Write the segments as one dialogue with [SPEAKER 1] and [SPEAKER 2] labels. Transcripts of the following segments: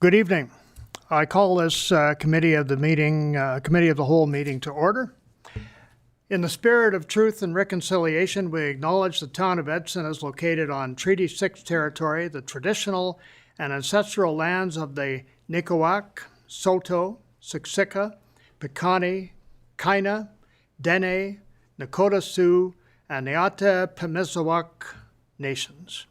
[SPEAKER 1] Good evening. I call this Committee of the Whole meeting to order. In the spirit of truth and reconciliation, we acknowledge the town of Edson is located on Treaty 6 territory, the traditional and ancestral lands of the Nicoak, Saulteaux, Siksika, Piikani, Kainai, Dene, Nakota Sioux, and Neata Pemisawak nations.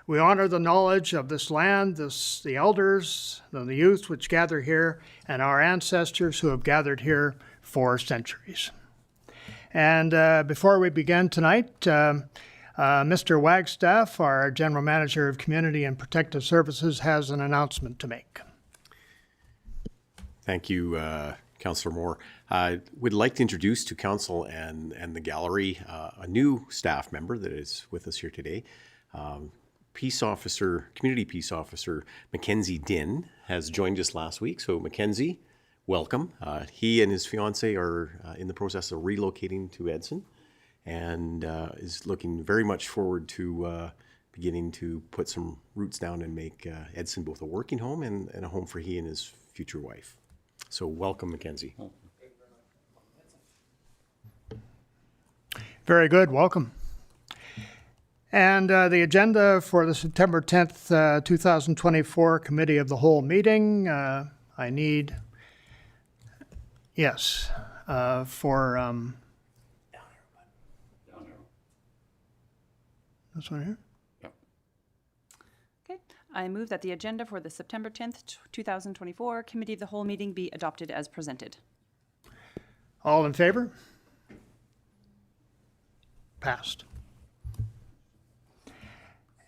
[SPEAKER 1] We honor the knowledge of this land, the elders, the youth which gather here, and our ancestors who have gathered here for centuries. And before we begin tonight, Mr. Wagstaff, our General Manager of Community and Protective Services, has an announcement to make.
[SPEAKER 2] Thank you, Councillor Moore. I would like to introduce to Council and the gallery a new staff member that is with us here today. Community Peace Officer Mackenzie Din has joined us last week. So Mackenzie, welcome. He and his fiance are in the process of relocating to Edson and is looking very much forward to beginning to put some roots down and make Edson both a working home and a home for he and his future wife. So welcome, Mackenzie.
[SPEAKER 1] Very good, welcome. And the agenda for the September 10th, 2024 Committee of the Whole meeting, I need, yes, for, down arrow. This one here?
[SPEAKER 3] Yep. Okay, I move that the agenda for the September 10th, 2024 Committee of the Whole meeting be adopted as presented.
[SPEAKER 1] All in favor? Passed.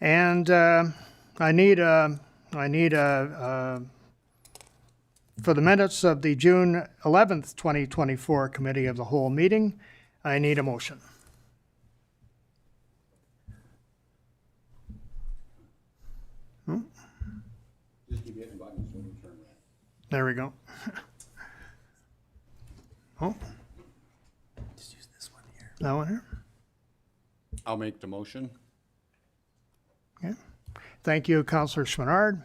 [SPEAKER 1] And I need for the minutes of the June 11th, 2024 Committee of the Whole meeting, I need a motion.
[SPEAKER 4] Just keep hitting buttons when you turn red.
[SPEAKER 1] There we go. Oh,
[SPEAKER 2] Just use this one here.
[SPEAKER 1] that one here.
[SPEAKER 4] I'll make the motion.
[SPEAKER 1] Okay. Thank you, Councillor Schminnard.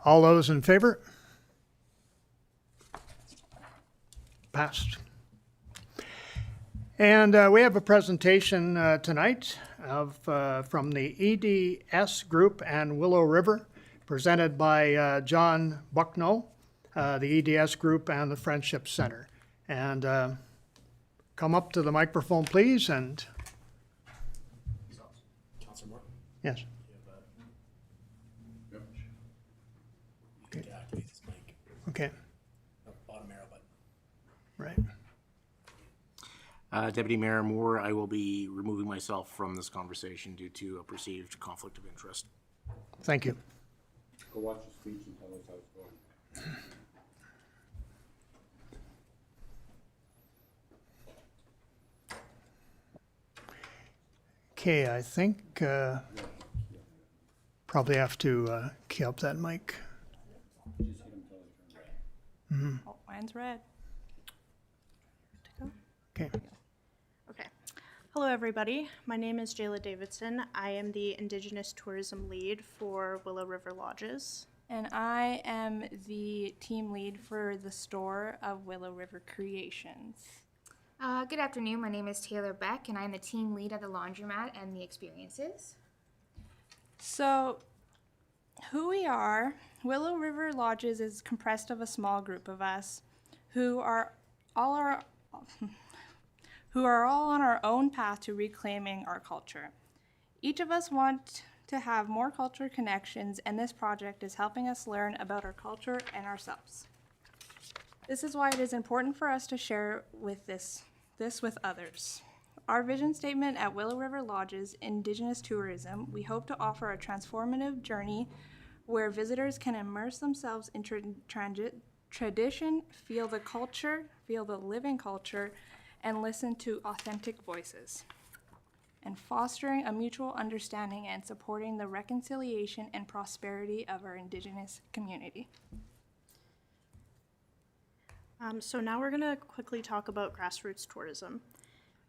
[SPEAKER 1] All those in favor? Passed. And we have a presentation tonight from the EDS Group and Willow River, presented by John Bucknell, the EDS Group and the Friendship Center. And come up to the microphone, please, and yes.
[SPEAKER 5] Okay. Activate this mic.
[SPEAKER 1] Okay.
[SPEAKER 5] Bottom arrow button.
[SPEAKER 1] Right.
[SPEAKER 5] Deputy Mayor Moore, I will be removing myself from this conversation due to a perceived conflict of interest.
[SPEAKER 1] Thank you.
[SPEAKER 4] Go watch the speech and tell us how it's going.
[SPEAKER 1] Okay, I think probably have to key up that mic.
[SPEAKER 3] Oh, mine's red.
[SPEAKER 1] Okay.
[SPEAKER 6] Okay. Hello, everybody. My name is Jayla Davidson. I am the Indigenous Tourism Lead for Willow River Lodges.
[SPEAKER 7] And I am the team lead for the store of Willow River Creations.
[SPEAKER 8] Good afternoon. My name is Taylor Beck, and I'm the team lead at the laundromat and the experiences.
[SPEAKER 7] So, who we are, Willow River Lodges is compressed of a small group of us who are all on our own path to reclaiming our culture. Each of us want to have more culture connections, and this project is helping us learn about our culture and ourselves. This is why it is important for us to share this with others. Our vision statement at Willow River Lodges Indigenous Tourism, we hope to offer a transformative journey where visitors can immerse themselves in tradition, feel the culture, feel the living culture, and listen to authentic voices, and fostering a mutual understanding and supporting the reconciliation and prosperity of our Indigenous community.
[SPEAKER 6] So now we're going to quickly talk about grassroots tourism.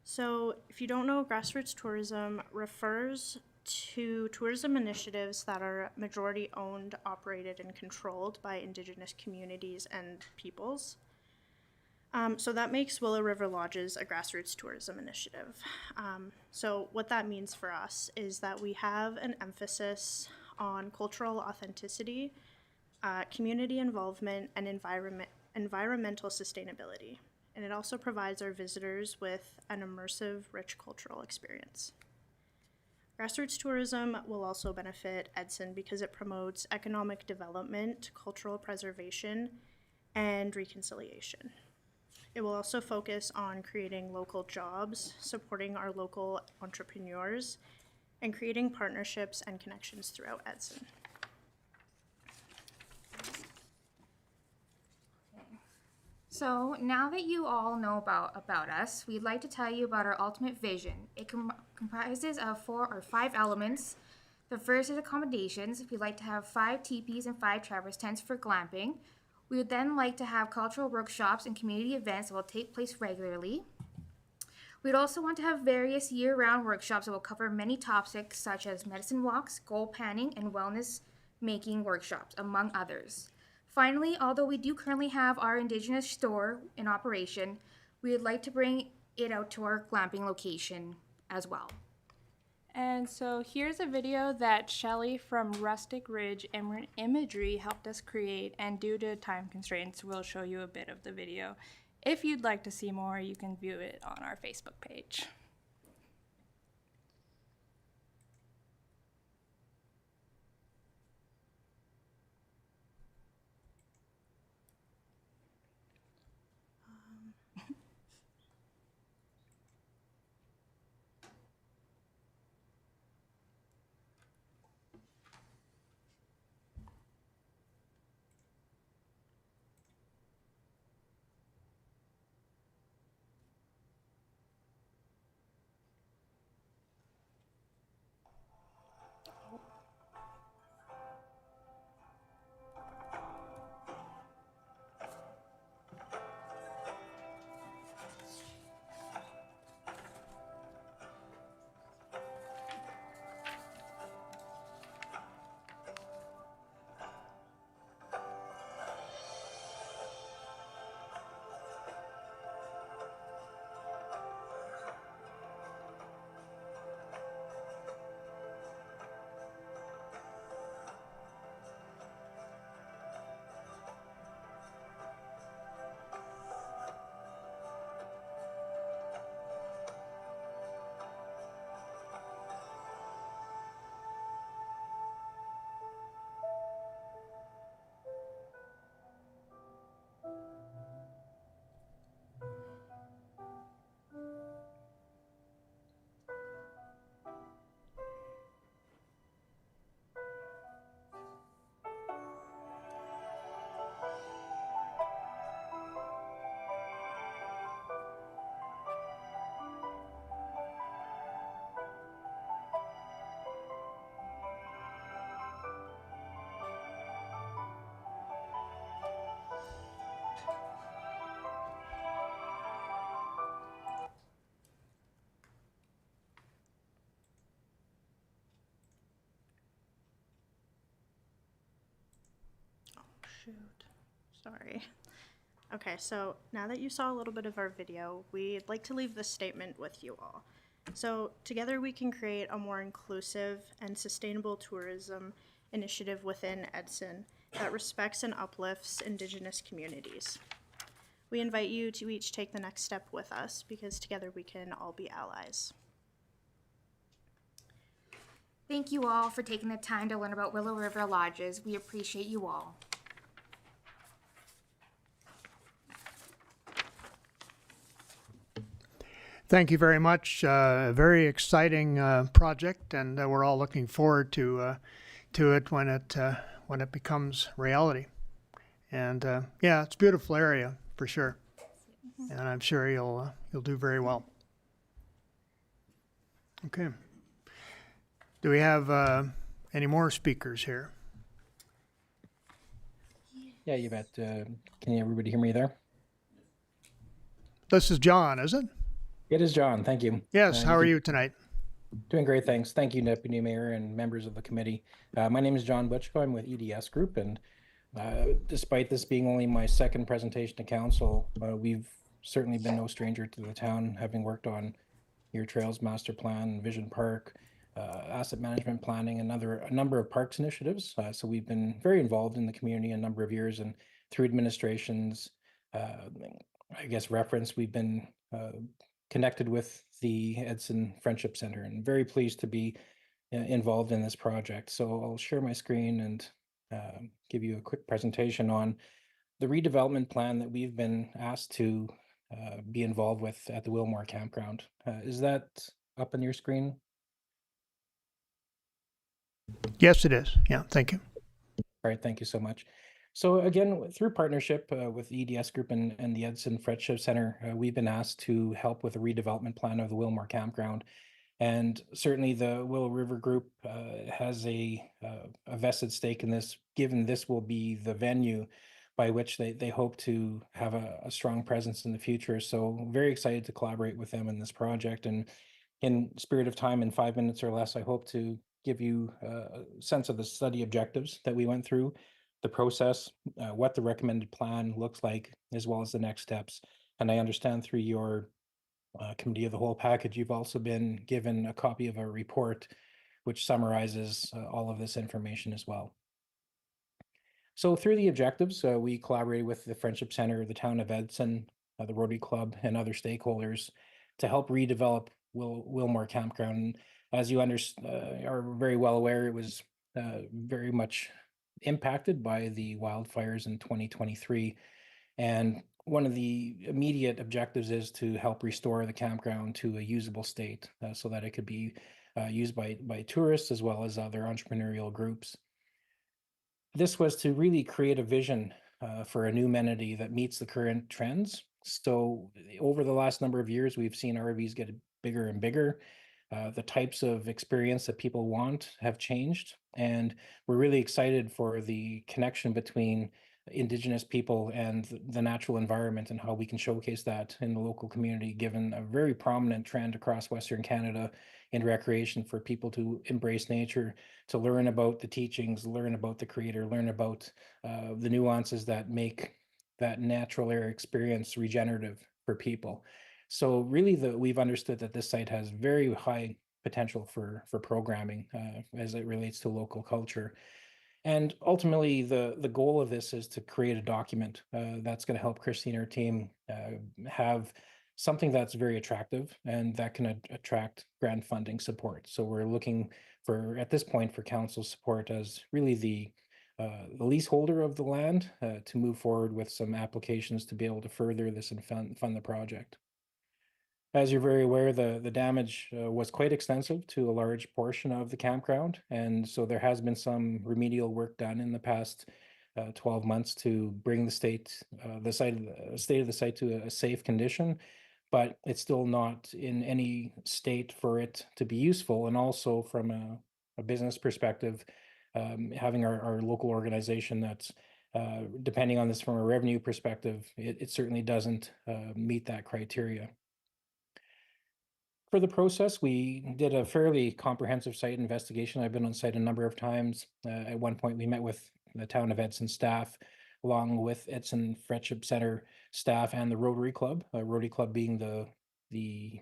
[SPEAKER 6] So if you don't know, grassroots tourism refers to tourism initiatives that are majority owned, operated, and controlled by Indigenous communities and peoples. So that makes Willow River Lodges a grassroots tourism initiative. So what that means for us is that we have an emphasis on cultural authenticity, community involvement, and environmental sustainability. And it also provides our visitors with an immersive, rich cultural experience. Grassroots tourism will also benefit Edson because it promotes economic development, cultural preservation, and reconciliation. It will also focus on creating local jobs, supporting our local entrepreneurs, and creating partnerships and connections throughout Edson.
[SPEAKER 8] So now that you all know about us, we'd like to tell you about our ultimate vision. It comprises of 4 or 5 elements. The first is accommodations. We'd like to have 5 teepees and 5 traverse tents for glamping. We would then like to have cultural workshops and community events that will take place regularly. We'd also want to have various year-round workshops that will cover many topics such as medicine walks, goal panning, and wellness making workshops, among others. Finally, although we do currently have our Indigenous store in operation, we would like to bring it out to our glamping location as well.
[SPEAKER 7] And so here's a video that Shelly from Rustic Ridge Imagery helped us create, and due to time constraints, we'll show you a bit of the video. If you'd like to see more, you can view it on our Facebook page.
[SPEAKER 6] Shoot, sorry. Okay, so now that you saw a little bit of our video, we'd like to leave this statement with you all. So together we can create a more inclusive and sustainable tourism initiative within Edson that respects and uplifts Indigenous communities. We invite you to each take the next step with us because together we can all be allies.
[SPEAKER 8] Thank you all for taking the time to learn about Willow River Lodges. We appreciate you all.
[SPEAKER 1] Thank you very much. A very exciting project, and we're all looking forward to it when it becomes reality. And yeah, it's a beautiful area for sure, and I'm sure you'll do very well. Okay. Do we have any more speakers here?
[SPEAKER 9] Yeah, you bet. Can everybody hear me there?
[SPEAKER 1] This is John, is it?
[SPEAKER 9] It is John. Thank you.
[SPEAKER 1] Yes. How are you tonight?
[SPEAKER 9] Doing great, thanks. Thank you, Deputy Mayor and members of the committee. My name is John Butchko. I'm with EDS Group, and despite this being only my second presentation to council, we've certainly been no stranger to the town, having worked on your Trails Master Plan, Vision Park, asset management planning, and a number of parks initiatives. So we've been very involved in the community a number of years, and through administrations, I guess reference, we've been connected with the Edson Friendship Center, and very pleased to be involved in this project. So I'll share my screen and give you a quick presentation on the redevelopment plan that we've been asked to be involved with at the Wilmore Campground. Is that up on your screen?
[SPEAKER 1] Yes, it is. Yeah, thank you.
[SPEAKER 9] All right, thank you so much. So again, through partnership with EDS Group and the Edson Friendship Center, we've been asked to help with the redevelopment plan of the Wilmore Campground. And certainly the Willow River Group has a vested stake in this, given this will be the venue by which they hope to have a strong presence in the future. So very excited to collaborate with them in this project. And in spirit of time, in 5 minutes or less, I hope to give you a sense of the study objectives that we went through, the process, what the recommended plan looks like, as well as the next steps. And I understand through your committee of the whole package, you've also been given a copy of a report which summarizes all of this information as well. So through the objectives, we collaborated with the Friendship Center, the town of Edson, the Rotary Club, and other stakeholders to help redevelop Wilmore Campground. And as you are very well aware, it was very much impacted by the wildfires in 2023. And one of the immediate objectives is to help restore the campground to a usable state so that it could be used by tourists as well as other entrepreneurial groups. This was to really create a vision for a new amenity that meets the current trends. So over the last number of years, we've seen RVs get bigger and bigger. The types of experience that people want have changed, and we're really excited for the connection between Indigenous people and the natural environment and how we can showcase that in the local community, given a very prominent trend across Western Canada in recreation for people to embrace nature, to learn about the teachings, learn about the creator, learn about the nuances that make that natural air experience regenerative for people. So really, we've understood that this site has very high potential for programming as it relates to local culture. And ultimately, the goal of this is to create a document that's going to help Christy and her team have something that's very attractive and that can attract grant funding support. So we're looking for, at this point, for council support as really the leaseholder of the land to move forward with some applications to be able to further this and fund the project. As you're very aware, the damage was quite extensive to a large portion of the campground, and so there has been some remedial work done in the past 12 months to bring the state of the site to a safe condition, but it's still not in any state for it to be useful. And also from a business perspective, having our local organization that's depending on this from a revenue perspective, it certainly doesn't meet that criteria. For the process, we did a fairly comprehensive site investigation. I've been on site a number of times. At one point, we met with the town of Edson staff, along with Edson Friendship Center staff and the Rotary Club. Rotary Club being the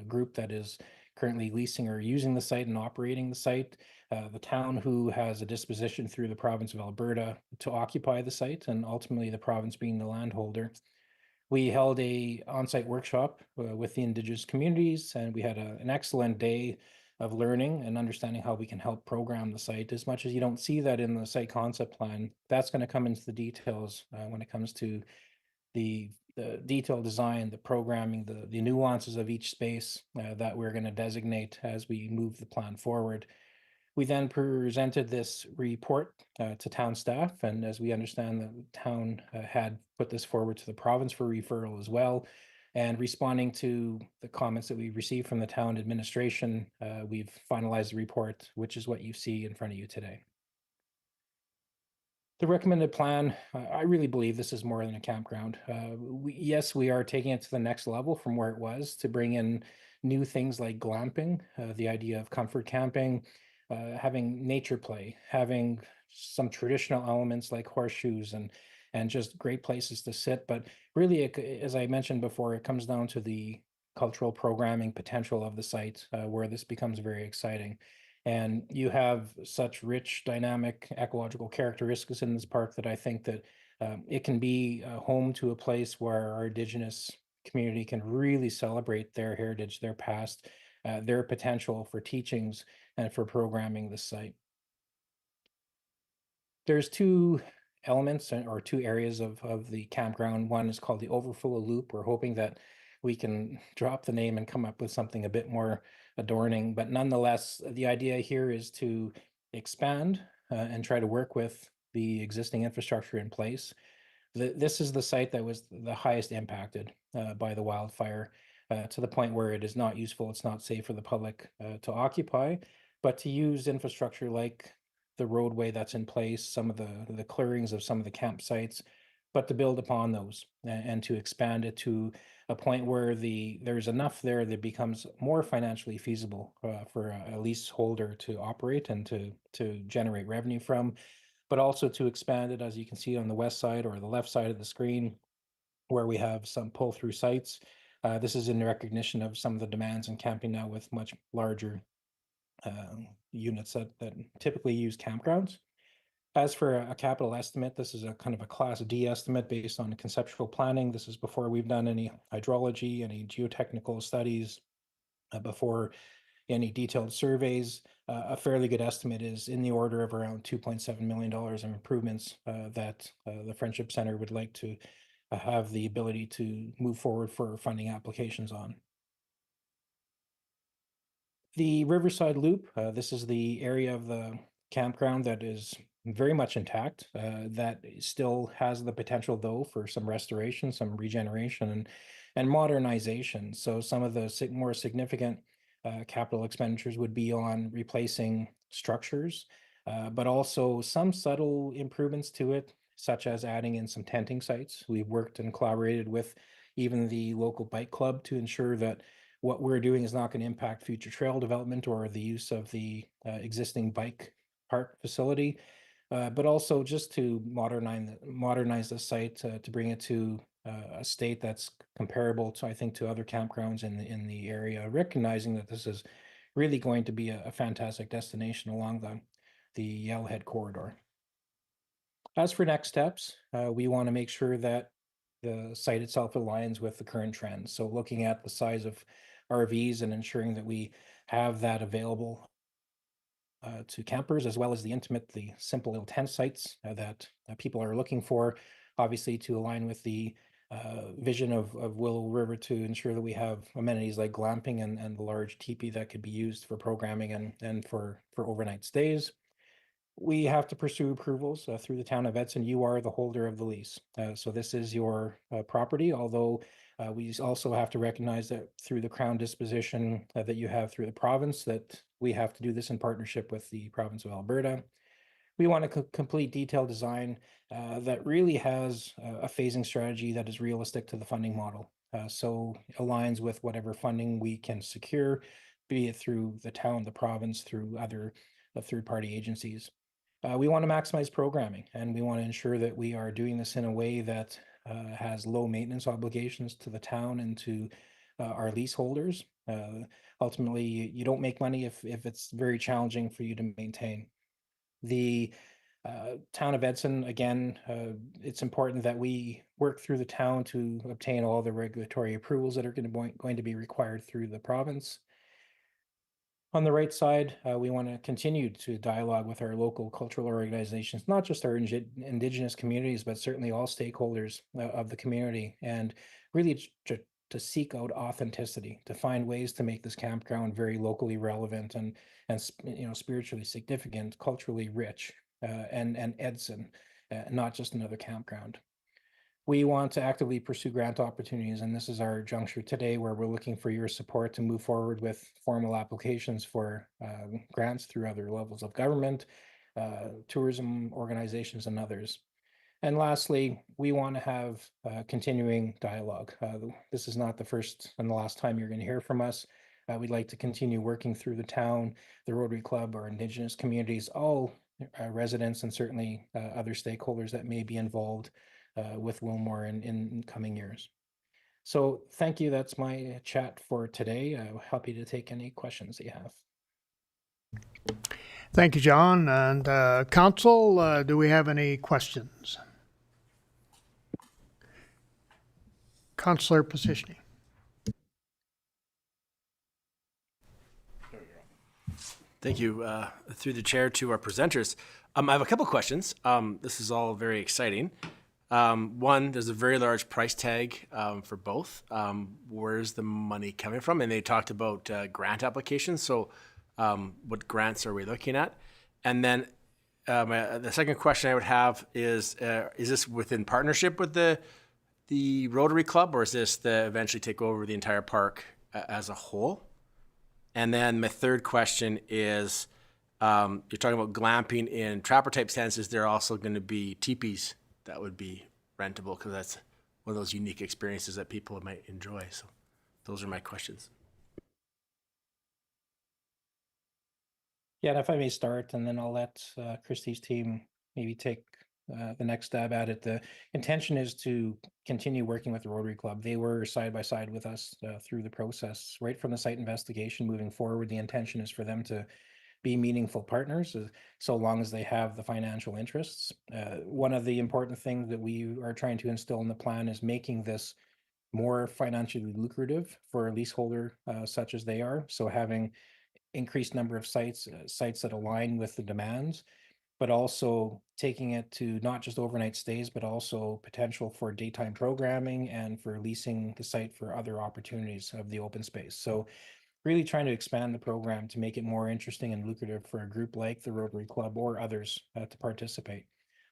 [SPEAKER 9] group that is currently leasing or using the site and operating the site. The town who has a disposition through the province of Alberta to occupy the site, and ultimately the province being the landholder. We held a on-site workshop with the Indigenous communities, and we had an excellent day of learning and understanding how we can help program the site. As much as you don't see that in the site concept plan, that's going to come into the details when it comes to the detailed design, the programming, the nuances of each space that we're going to designate as we move the plan forward. We then presented this report to town staff, and as we understand, the town had put this forward to the province for referral as well. And responding to the comments that we received from the town administration, we've finalized the report, which is what you see in front of you today. The recommended plan, I really believe this is more than a campground. Yes, we are taking it to the next level from where it was to bring in new things like glamping, the idea of comfort camping, having nature play, having some traditional elements like horseshoes and just great places to sit. But really, as I mentioned before, it comes down to the cultural programming potential of the site, where this becomes very exciting. And you have such rich, dynamic ecological characteristics in this park that I think that it can be home to a place where our Indigenous community can really celebrate their heritage, their past, their potential for teachings and for programming the site. There's two elements or two areas of the campground. One is called the Overflow Loop. We're hoping that we can drop the name and come up with something a bit more adorning, but nonetheless, the idea here is to expand and try to work with the existing infrastructure in place. This is the site that was the highest impacted by the wildfire, to the point where it is not useful, it's not safe for the public to occupy, but to use infrastructure like the roadway that's in place, some of the clearings of some of the campsites, but to build upon those and to expand it to a point where there's enough there that becomes more financially feasible for a leaseholder to operate and to generate revenue from, but also to expand it, as you can see on the west side or the left side of the screen, where we have some pull-through sites. This is in recognition of some of the demands in camping now with much larger units that typically use campgrounds. As for a capital estimate, this is a kind of a Class D estimate based on conceptual planning. This is before we've done any hydrology, any geotechnical studies, before any detailed surveys. A fairly good estimate is in the order of around $2.7 million in improvements that the Friendship Center would like to have the ability to move forward for funding applications on. The Riverside Loop, this is the area of the campground that is very much intact, that still has the potential though for some restoration, some regeneration and modernization. So some of the more significant capital expenditures would be on replacing structures, but also some subtle improvements to it, such as adding in some tenting sites. We've worked and collaborated with even the local bike club to ensure that what we're doing is not going to impact future trail development or the use of the existing bike park facility, but also just to modernize the site to bring it to a state that's comparable to, I think, to other campgrounds in the area, recognizing that this is really going to be a fantastic destination along the Yellowhead corridor. As for next steps, we want to make sure that the site itself aligns with the current trends. So looking at the size of RVs and ensuring that we have that available to campers, as well as the intimate, the simple little tent sites that people are looking for, obviously to align with the vision of Willow River to ensure that we have amenities like glamping and the large teepee that could be used for programming and for overnight stays. We have to pursue approvals through the town of Edson. You are the holder of the lease. So this is your property, although we also have to recognize that through the Crown disposition that you have through the province, that we have to do this in partnership with the province of Alberta. We want a complete detailed design that really has a phasing strategy that is realistic to the funding model. So aligns with whatever funding we can secure, be it through the town, the province, through other third-party agencies. We want to maximize programming, and we want to ensure that we are doing this in a way that has low maintenance obligations to the town and to our leaseholders. Ultimately, you don't make money if it's very challenging for you to maintain. The town of Edson, again, it's important that we work through the town to obtain all the regulatory approvals that are going to be required through the province. On the right side, we want to continue to dialogue with our local cultural organizations, not just our Indigenous communities, but certainly all stakeholders of the community, and really to seek out authenticity, to find ways to make this campground very locally relevant and spiritually significant, culturally rich, and Edson, not just another campground. We want to actively pursue grant opportunities, and this is our juncture today where we're looking for your support to move forward with formal applications for grants through other levels of government, tourism organizations, and others. And lastly, we want to have continuing dialogue. This is not the first and the last time you're going to hear from us. We'd like to continue working through the town, the Rotary Club, our Indigenous communities, all residents, and certainly other stakeholders that may be involved with Wilmore in coming years. So thank you. That's my chat for today. I'm happy to take any questions that you have.
[SPEAKER 1] Thank you, John. And council, do we have any questions? Councillor Positioning.
[SPEAKER 10] Thank you. Through the chair to our presenters. I have a couple questions. This is all very exciting. One, there's a very large price tag for both. Where's the money coming from? And they talked about grant applications. So what grants are we looking at? And then the second question I would have is this within partnership with the Rotary Club, or is this to eventually take over the entire park as a whole? And then my third question is, you're talking about glamping in trapper type tents. Is there also going to be teepees that would be rentable? Because that's one of those unique experiences that people might enjoy. So those are my questions.
[SPEAKER 9] Yeah, and if I may start, and then I'll let Christie's team maybe take the next stab at it. The intention is to continue working with the Rotary Club. They were side by side with us through the process, right from the site investigation moving forward. The intention is for them to be meaningful partners so long as they have the financial interests. One of the important things that we are trying to instill in the plan is making this more financially lucrative for a leaseholder such as they are. So having increased number of sites that align with the demands, but also taking it to not just overnight stays, but also potential for daytime programming and for leasing the site for other opportunities of the open space. So really trying to expand the program to make it more interesting and lucrative for a group like the Rotary Club or others to participate.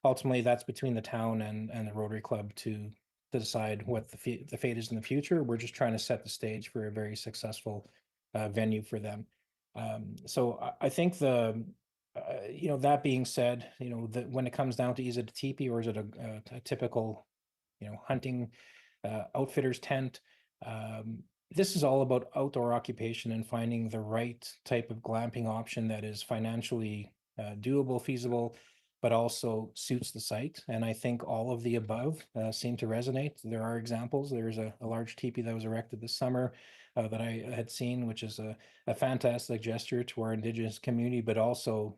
[SPEAKER 9] Ultimately, that's between the town and the Rotary Club to decide what the fate is in the future. We're just trying to set the stage for a very successful venue for them. So I think that being said, that when it comes down to, is it a teepee or is it a typical, hunting outfitter's tent? This is all about outdoor occupation and finding the right type of glamping option that is financially doable, feasible, but also suits the site. And I think all of the above seem to resonate. There are examples. There's a large teepee that was erected this summer that I had seen, which is a fantastic gesture to our Indigenous community, but also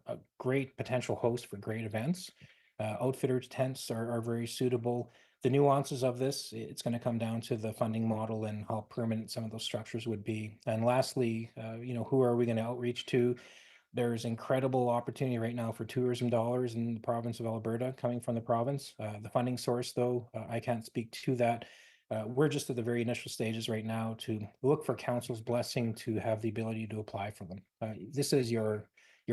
[SPEAKER 9] a great potential host for great events. Outfitters tents are very suitable. The nuances of this, it's going to come down to the funding model and how permanent some of those structures would be. And lastly, who are we going to outreach to? There's incredible opportunity right now for tourism dollars in the province of Alberta coming from the province. The funding source, though, I can't speak to that. We're just at the very initial stages right now to look for council's blessing to have the ability to apply for them. This is your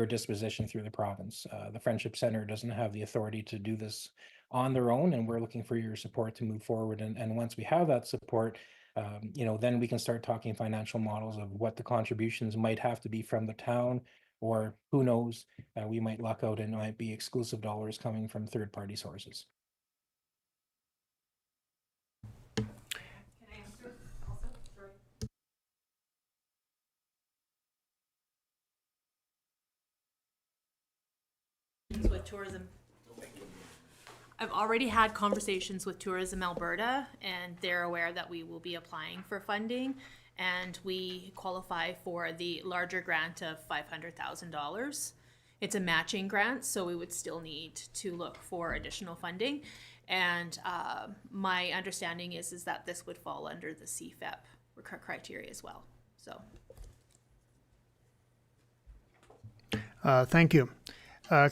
[SPEAKER 9] disposition through the province. The Friendship Center doesn't have the authority to do this on their own, and we're looking for your support to move forward. And once we have that support, then we can start talking financial models of what the contributions might have to be from the town, or who knows, we might luck out and it might be exclusive dollars coming from third-party sources.
[SPEAKER 11] With tourism. I've already had conversations with Tourism Alberta, and they're aware that we will be applying for funding, and we qualify for the larger grant of $500,000. It's a matching grant, so we would still need to look for additional funding. And my understanding is that this would fall under the CFEP criteria as well. So.
[SPEAKER 1] Thank you.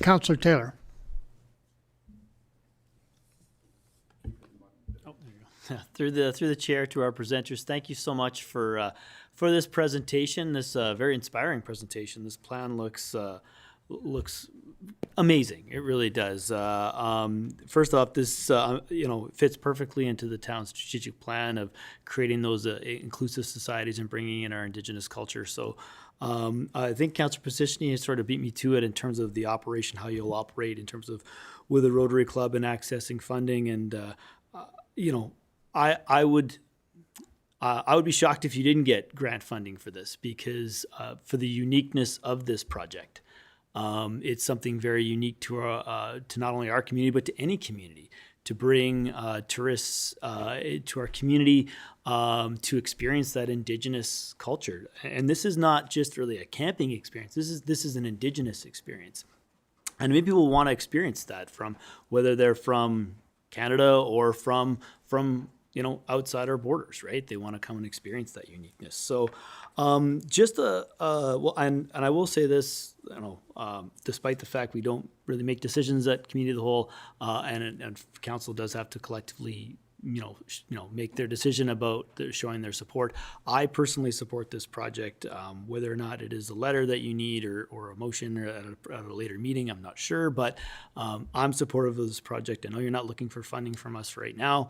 [SPEAKER 1] Councillor Taylor.
[SPEAKER 12] Through the chair to our presenters, thank you so much for this presentation. This very inspiring presentation. This plan looks amazing. It really does. First off, this fits perfectly into the town's strategic plan of creating those inclusive societies and bringing in our Indigenous culture. So I think Councillor Positioning has sort of beat me to it in terms of the operation, how you'll operate in terms of with a Rotary Club and accessing funding. And I I would be shocked if you didn't get grant funding for this, because for the uniqueness of this project. It's something very unique to to not only our community, but to any community, to bring tourists to our community to experience that Indigenous culture. And this is not just really a camping experience. This is an Indigenous experience. And maybe people want to experience that, from whether they're from Canada or from outside our borders, right? They want to come and experience that uniqueness. So well, and I will say this, despite the fact we don't really make decisions at Committee of the Whole, and council does have to collectively make their decision about showing their support. I personally support this project. Whether or not it is a letter that you need or a motion or at a later meeting, I'm not sure, but I'm supportive of this project. I know you're not looking for funding from us right now,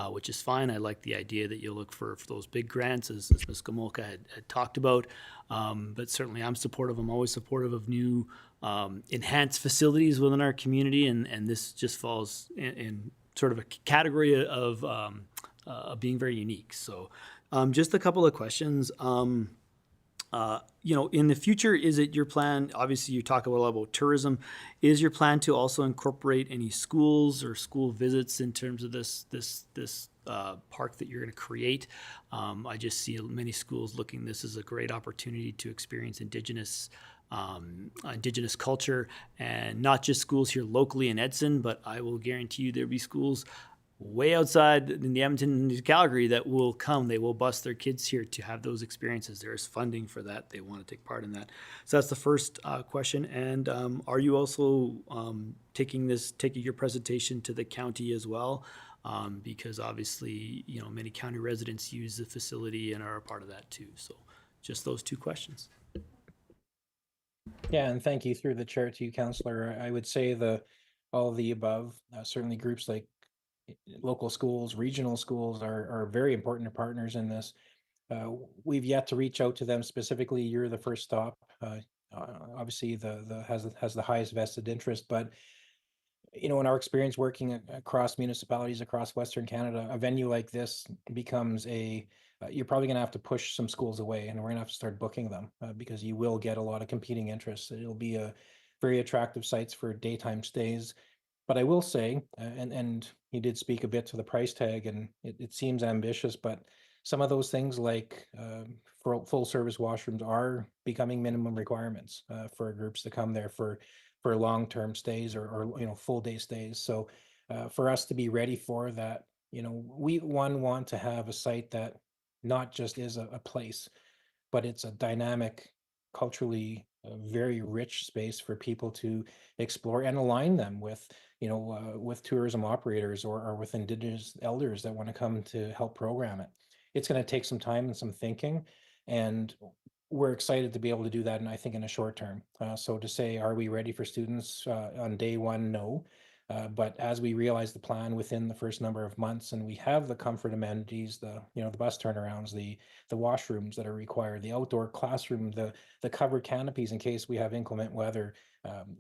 [SPEAKER 12] which is fine. I like the idea that you look for those big grants, as Ms. Gomolka had talked about, but certainly I'm supportive. I'm always supportive of new enhanced facilities within our community, and this just falls in sort of a category of being very unique. So just a couple of questions. In the future, is it your plan, obviously you talk a lot about tourism, is your plan to also incorporate any schools or school visits in terms of this park that you're going to create? I just see many schools looking this as a great opportunity to experience Indigenous culture, and not just schools here locally in Edson, but I will guarantee you there'll be schools way outside in the Edmonton and Calgary that will come. They will bus their kids here to have those experiences. There is funding for that. They want to take part in that. So that's the first question. And are you also taking your presentation to the county as well? Because obviously, many county residents use the facility and are a part of that too. So just those two questions.
[SPEAKER 9] Yeah, and thank you through the chair to you, Councillor. I would say all of the above, certainly groups like local schools, regional schools are very important partners in this. We've yet to reach out to them specifically. You're the first stop. Obviously, has the highest vested interest, but in our experience working across municipalities across Western Canada, a venue like this becomes you're probably going to have to push some schools away, and we're going to have to start booking them because you will get a lot of competing interests. It'll be a very attractive sites for daytime stays. But I will say, and you did speak a bit to the price tag, and it seems ambitious, but some of those things like full service washrooms are becoming minimum requirements for groups to come there for long-term stays or full day stays. So for us to be ready for that, we want to have a site that not just is a place, but it's a dynamic, culturally very rich space for people to explore and align them with, with tourism operators or with Indigenous elders that want to come to help program it. It's going to take some time and some thinking, and we're excited to be able to do that, and I think in a short term. So to say, are we ready for students on day one? No. But as we realize the plan within the first number of months, and we have the comfort amenities, the bus turnarounds, the washrooms that are required, the outdoor classroom, the covered canopies in case we have inclement weather,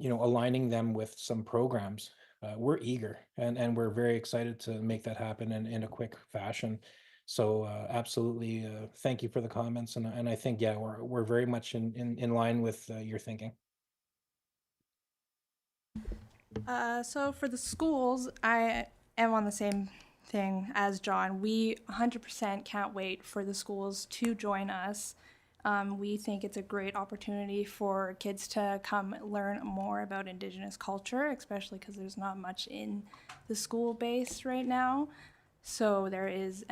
[SPEAKER 9] aligning them with some programs, we're eager and we're very excited to make that happen in a quick fashion. So absolutely, thank you for the comments, and I think we're very much in line with your thinking.
[SPEAKER 7] So for the schools, I am on the same thing as John. We 100% can't wait for the schools to join us. We think it's a great opportunity for kids to come learn more about Indigenous culture, especially because there's not much in the school base right now. So there's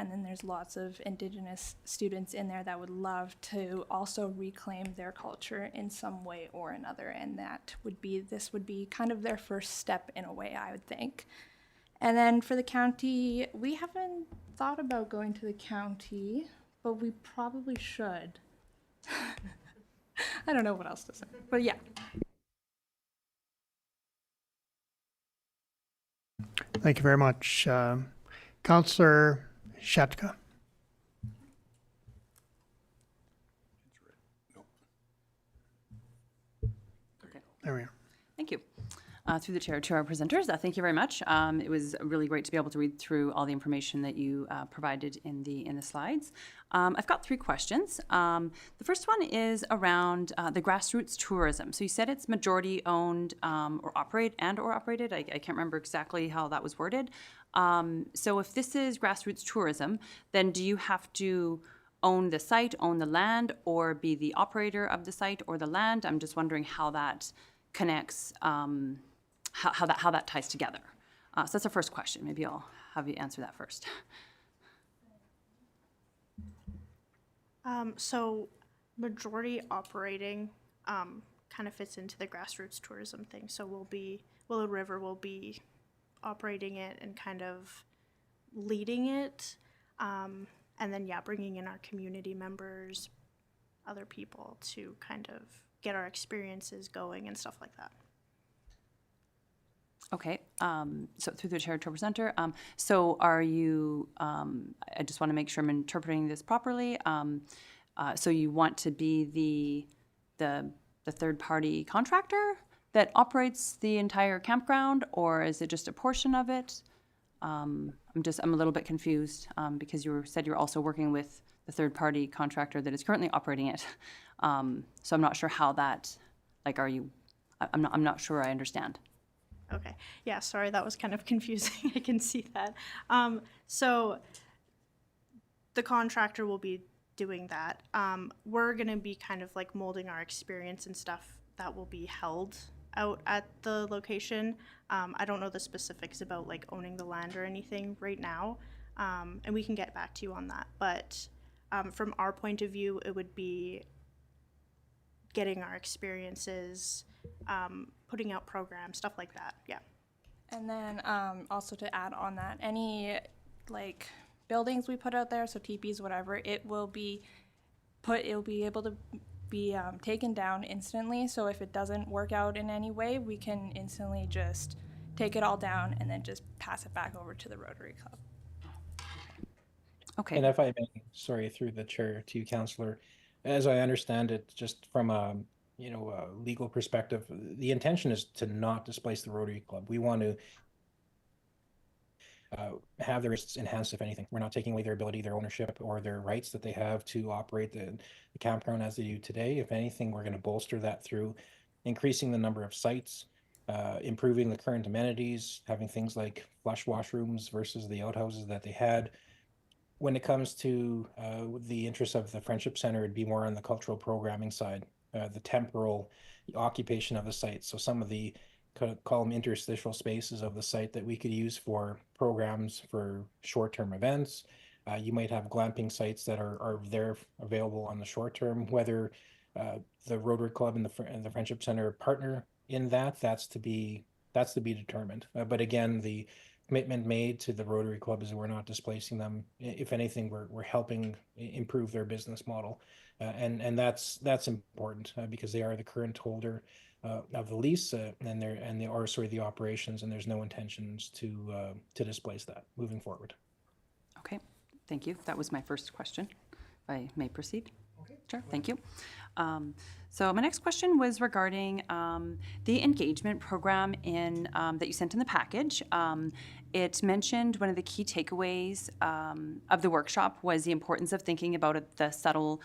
[SPEAKER 7] lots of Indigenous students in there that would love to also reclaim their culture in some way or another, and this would be kind of their first step in a way, I would think. And then for the county, we haven't thought about going to the county, but we probably should. I don't know what else to say, but yeah.
[SPEAKER 1] Thank you very much. Councillor Shatka.
[SPEAKER 3] Okay.
[SPEAKER 1] There we are.
[SPEAKER 3] Thank you. Through the chair to our presenters, thank you very much. It was really great to be able to read through all the information that you provided in the slides. I've got 3 questions. The first one is around the grassroots tourism. So you said it's majority owned or operated. I can't remember exactly how that was worded. So if this is grassroots tourism, then do you have to own the site, own the land, or be the operator of the site or the land? I'm just wondering how that connects, how that ties together. So that's the first question. Maybe I'll have you answer that first.
[SPEAKER 6] So majority operating kind of fits into the grassroots tourism thing. So Willow River will be operating it and kind of leading it. And then, bringing in our community members, other people to kind of get our experiences going and stuff like that.
[SPEAKER 3] Okay, so through the chair to our presenter, so are you, I just want to make sure I'm interpreting this properly. So you want to be the third-party contractor that operates the entire campground, or is it just a portion of it? I'm a little bit confused because you said you're also working with the third-party contractor that is currently operating it. So I'm not sure how that, I'm not sure I understand.
[SPEAKER 6] Okay. Yeah, sorry, that was kind of confusing. I can see that. So the contractor will be doing that. We're going to be kind of like molding our experience and stuff that will be held out at the location. I don't know the specifics about like owning the land or anything right now, and we can get back to you on that. But from our point of view, it would be getting our experiences, putting out programs, stuff like that. Yeah.
[SPEAKER 7] And then also to add on that, any like buildings we put out there, so teepees, whatever, it will be able to be taken down instantly. So if it doesn't work out in any way, we can instantly just take it all down and then just pass it back over to the Rotary Club.
[SPEAKER 3] Okay.
[SPEAKER 9] And if I may, sorry, through the chair to you, Councillor, as I understand it, just from a legal perspective, the intention is to not displace the Rotary Club. We want to have their risks enhanced, if anything. We're not taking away their ability, their ownership, or their rights that they have to operate the campground as they do today. If anything, we're going to bolster that through increasing the number of sites, improving the current amenities, having things like flush washrooms versus the outhouses that they had. When it comes to the interests of the Friendship Center, it'd be more on the cultural programming side, the temporal occupation of the site. So some of the, call them interstitial spaces of the site that we could use for programs for short-term events. You might have glamping sites that are there available on the short term, whether the Rotary Club and the Friendship Center partner in that's to be determined. But again, the commitment made to the Rotary Club is we're not displacing them. If anything, we're helping improve their business model, and that's important because they are the current holder of the lease and the operations, and there's no intentions to displace that moving forward.
[SPEAKER 3] Okay, thank you. That was my first question. If I may proceed. Okay. Sure, thank you. So my next question was regarding the engagement program that you sent in the package. It mentioned one of the key takeaways of the workshop was the importance of thinking about the subtle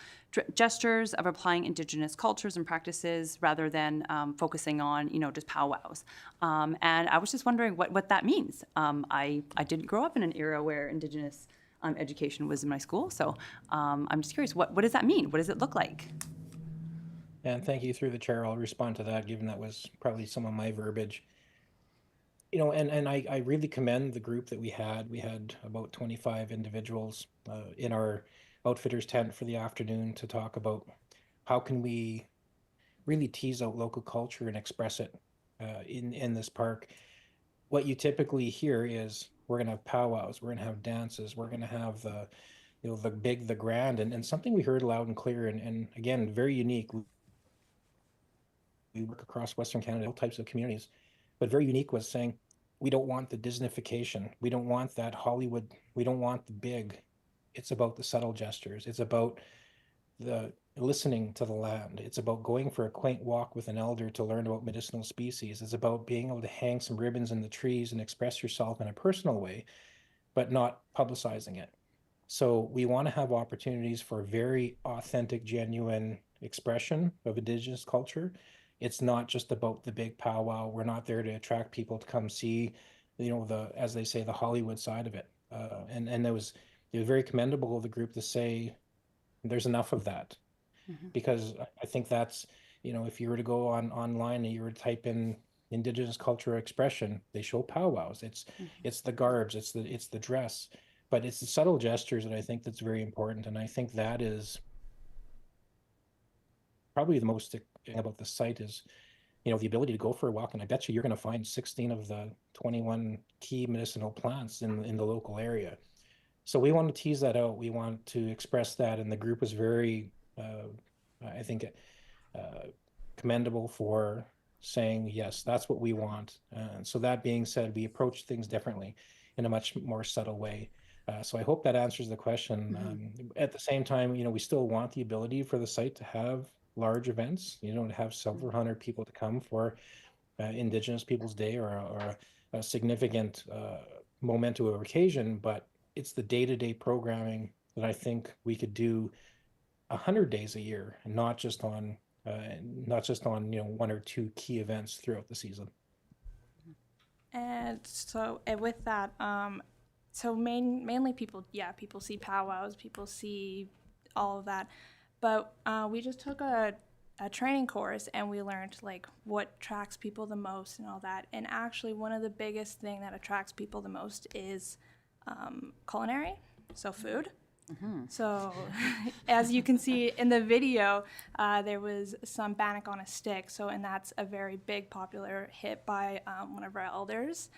[SPEAKER 3] gestures of applying Indigenous cultures and practices rather than focusing on, just powwows. And I was just wondering what that means. I didn't grow up in an era where Indigenous education was in my school, so I'm just curious, what does that mean? What does it look like?
[SPEAKER 9] And thank you through the chair. I'll respond to that, given that was probably some of my verbiage. And I really commend the group that we had. We had about 25 individuals in our outfitters tent for the afternoon to talk about how can we really tease out local culture and express it in this park. What you typically hear is we're going to have powwows, we're going to have dances, we're going to have the big, the grand, and something we heard loud and clear, and again, very unique. We work across Western Canada, all types of communities, but very unique was saying, we don't want the Disneyfication. We don't want that Hollywood. We don't want the big. It's about the subtle gestures. It's about the listening to the land. It's about going for a quaint walk with an elder to learn about medicinal species. It's about being able to hang some ribbons in the trees and express yourself in a personal way, but not publicizing it. So we want to have opportunities for very authentic, genuine expression of Indigenous culture. It's not just about the big powwow. We're not there to attract people to come see, as they say, the Hollywood side of it. And it was very commendable of the group to say there's enough of that, because I think that's, if you were to go online and you were to type in Indigenous culture expression, they show powwows. It's the garbs, it's the dress, but it's the subtle gestures that I think that's very important. And I think that is probably the most thing about the site is, the ability to go for a walk. And I bet you're going to find 16 of the 21 key medicinal plants in the local area. So we want to tease that out. We want to express that. And the group was very, I think, commendable for saying, yes, that's what we want. So that being said, we approach things differently in a much more subtle way. So I hope that answers the question. At the same time, we still want the ability for the site to have large events, to have several hundred people to come for Indigenous Peoples Day or a significant momentum or occasion, but it's the day-to-day programming that I think we could do 100 days a year, and not just on 1 or 2 key events throughout the season.
[SPEAKER 7] And so, and with that, so mainly people see powwows, people see all of that, but we just took a training course and we learned like what attracts people the most and all that. And actually, one of the biggest thing that attracts people the most is culinary, so food. So, as you can see in the video, there was some bannock on a stick. So, and that's a very big popular hit by one of our elders.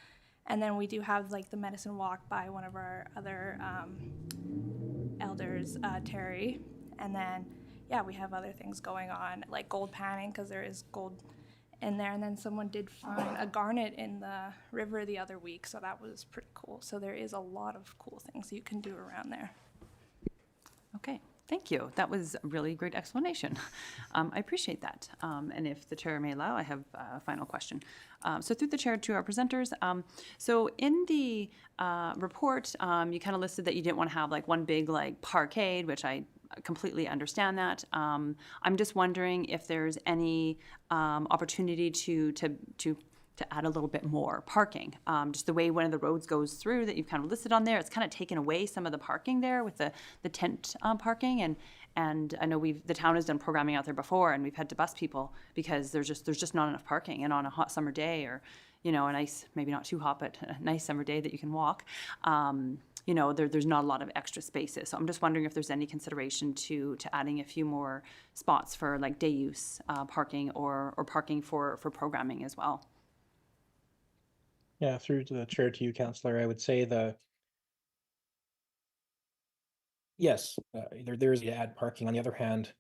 [SPEAKER 7] And then we do have like the medicine walk by one of our other elders, Terry. And then, yeah, we have other things going on like gold panning because there is gold in there. And then someone did find a garnet in the river the other week. So that was pretty cool. So there is a lot of cool things you can do around there.
[SPEAKER 3] Okay, thank you. That was a really great explanation. I appreciate that. And if the chair may allow, I have a final question. So through the chair to our presenters, so in the report, you kind of listed that you didn't want to have like one big like parkade, which I completely understand that. I'm just wondering if there's any opportunity to add a little bit more parking. Just the way one of the roads goes through that you've kind of listed on there, it's kind of taken away some of the parking there with the tent parking. And I know the town has done programming out there before, and we've had to bus people because there's just not enough parking. And on a hot summer day, or a nice, maybe not too hot, but a nice summer day that you can walk, there's not a lot of extra spaces. So I'm just wondering if there's any consideration to adding a few more spots for like day use parking or parking for programming as well.
[SPEAKER 9] Yeah, through to the chair to you, Councillor, I would say yes, there is to add parking. On the other hand,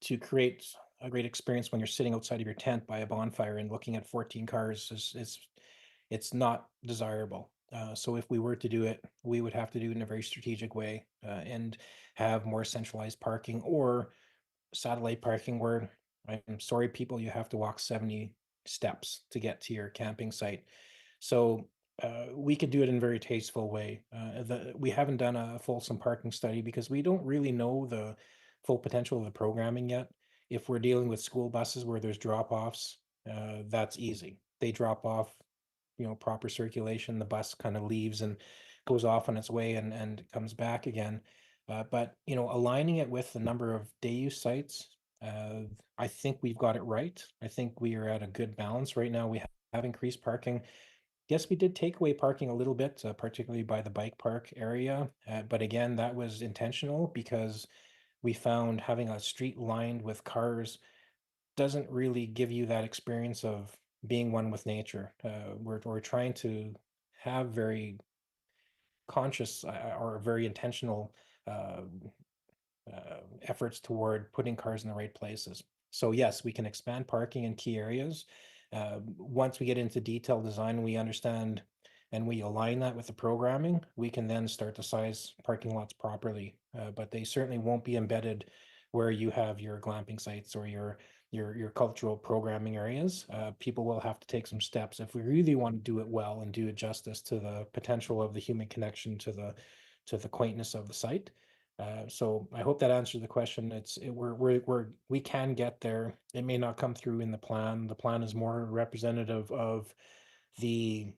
[SPEAKER 9] to create a great experience when you're sitting outside of your tent by a bonfire and looking at 14 cars it's not desirable. So if we were to do it, we would have to do it in a very strategic way and have more centralized parking or satellite parking where, I'm sorry, people, you have to walk 70 steps to get to your camping site. So we could do it in a very tasteful way. We haven't done a fulsome parking study because we don't really know the full potential of the programming yet. If we're dealing with school buses where there's drop-offs, that's easy. They drop off, proper circulation, the bus kind of leaves and goes off on its way and comes back again. But aligning it with the number of day use sites, I think we've got it right. I think we are at a good balance right now. We have increased parking. Yes, we did take away parking a little bit, particularly by the bike park area. But again, that was intentional because we found having a street lined with cars doesn't really give you that experience of being one with nature. We're trying to have very conscious or very intentional uh, efforts toward putting cars in the right places. So yes, we can expand parking in key areas. Once we get into detailed design, we understand and we align that with the programming, we can then start to size parking lots properly. But they certainly won't be embedded where you have your glamping sites or your cultural programming areas. People will have to take some steps if we really want to do it well and do it justice to the potential of the human connection to the quaintness of the site. So I hope that answers the question. We can get there. It may not come through in the plan. The plan is more representative of the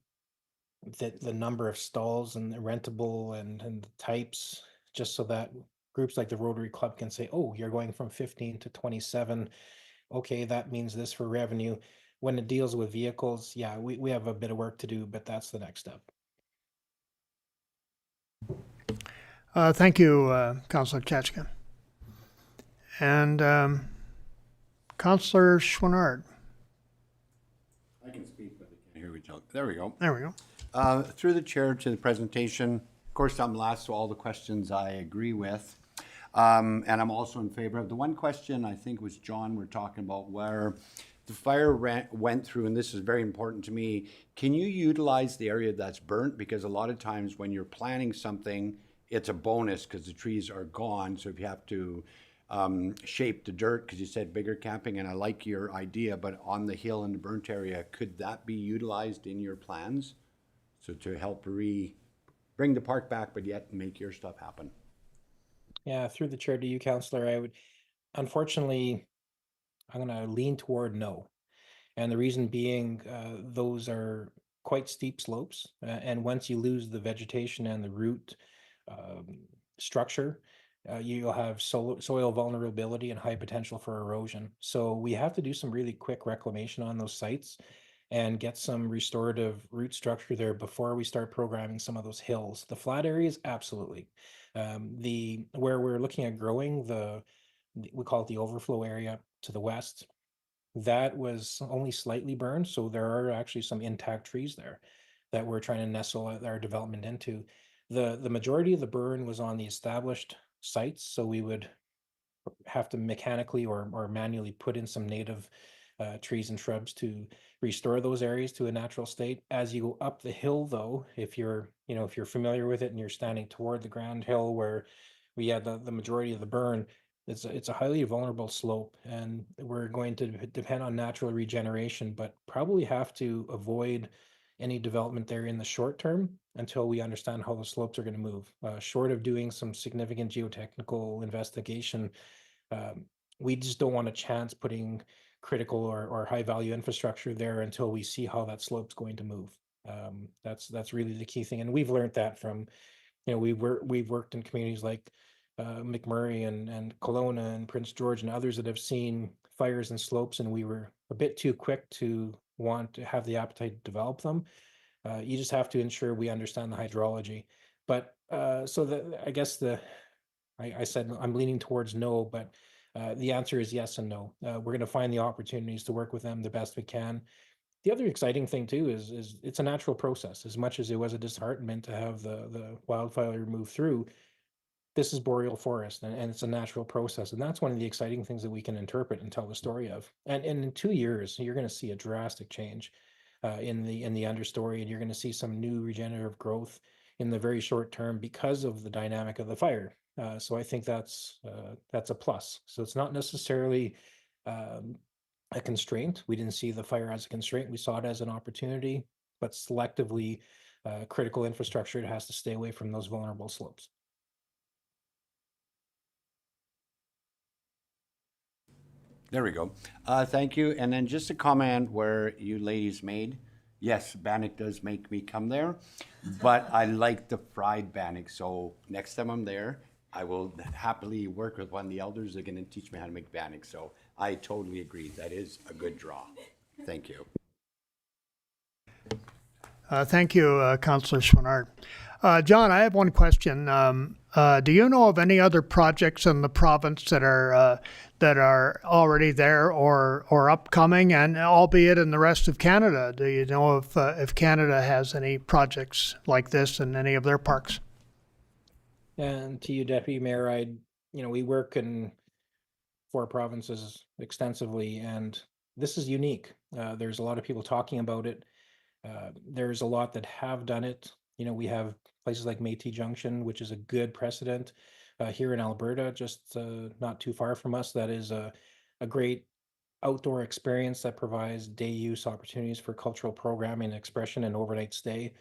[SPEAKER 9] the number of stalls and the rentable and the types, just so that groups like the Rotary Club can say, oh, you're going from 15 to 27. Okay, that means this for revenue. When it deals with vehicles, yeah, we have a bit of work to do, but that's the next step.
[SPEAKER 1] Thank you, Councillor Chachka. And Councillor Schwannard.
[SPEAKER 4] I can speak, but they can't hear each other. There we go.
[SPEAKER 1] There we go.
[SPEAKER 4] Through the chair to the presentation, of course, I'm last to all the questions I agree with. And I'm also in favor of the one question, I think was John, we're talking about where the fire went through, and this is very important to me. Can you utilize the area that's burnt? Because a lot of times when you're planning something, it's a bonus because the trees are gone. So if you have to shape the dirt, because you said bigger camping, and I like your idea, but on the hill in the burnt area, could that be utilized in your plans? So to help bring the park back, but yet make your stuff happen.
[SPEAKER 9] Yeah, through the chair to you, Councillor, unfortunately, I'm going to lean toward no. And the reason being, those are quite steep slopes. And once you lose the vegetation and the root structure, you'll have soil vulnerability and high potential for erosion. So we have to do some really quick reclamation on those sites and get some restorative root structure there before we start programming some of those hills. The flat areas, absolutely. Where we're looking at growing, we call it the overflow area to the west, that was only slightly burned, so there are actually some intact trees there that we're trying to nestle our development into. The majority of the burn was on the established sites, so we would have to mechanically or manually put in some native trees and shrubs to restore those areas to a natural state. As you go up the hill, though, if you're familiar with it and you're standing toward the Grand Hill where we had the majority of the burn, it's a highly vulnerable slope, and we're going to depend on natural regeneration, but probably have to avoid any development there in the short term until we understand how the slopes are going to move. Short of doing some significant geotechnical investigation, we just don't want a chance putting critical or high value infrastructure there until we see how that slope's going to move. That's really the key thing, and we've learned that from, we've worked in communities like McMurray and Kelowna and Prince George and others that have seen fires and slopes, and we were a bit too quick to want to have the appetite to develop them. You just have to ensure we understand the hydrology. But I guess I said I'm leaning towards no, but the answer is yes and no. We're going to find the opportunities to work with them the best we can. The other exciting thing too is it's a natural process. As much as it was a disheartenment to have the wildfire move through, this is boreal forest, and it's a natural process, and that's one of the exciting things that we can interpret and tell the story of. And in 2 years, you're going to see a drastic change in the understory, and you're going to see some new regenerative growth in the very short term because of the dynamic of the fire. So I think that's a plus. So it's not necessarily a constraint. We didn't see the fire as a constraint. We saw it as an opportunity, but selectively, critical infrastructure has to stay away from those vulnerable slopes.
[SPEAKER 4] There we go. Thank you. And then just a comment where you ladies made, yes, bannock does make me come there, but I like the fried bannock. So next time I'm there, I will happily work with one of the elders. They're going to teach me how to make bannock. So I totally agree. That is a good draw. Thank you.
[SPEAKER 1] Thank you, Councillor Schwannard. John, I have one question. Do you know of any other projects in the province that are already there or upcoming, and albeit in the rest of Canada? Do you know if Canada has any projects like this in any of their parks?
[SPEAKER 9] And to you, Deputy Mayor, we work in 4 provinces extensively, and this is unique. There's a lot of people talking about it. There's a lot that have done it. We have places like Métis Junction, which is a good precedent, here in Alberta, just not too far from us. That is a great outdoor experience that provides day use opportunities for cultural programming, expression, and overnight stay.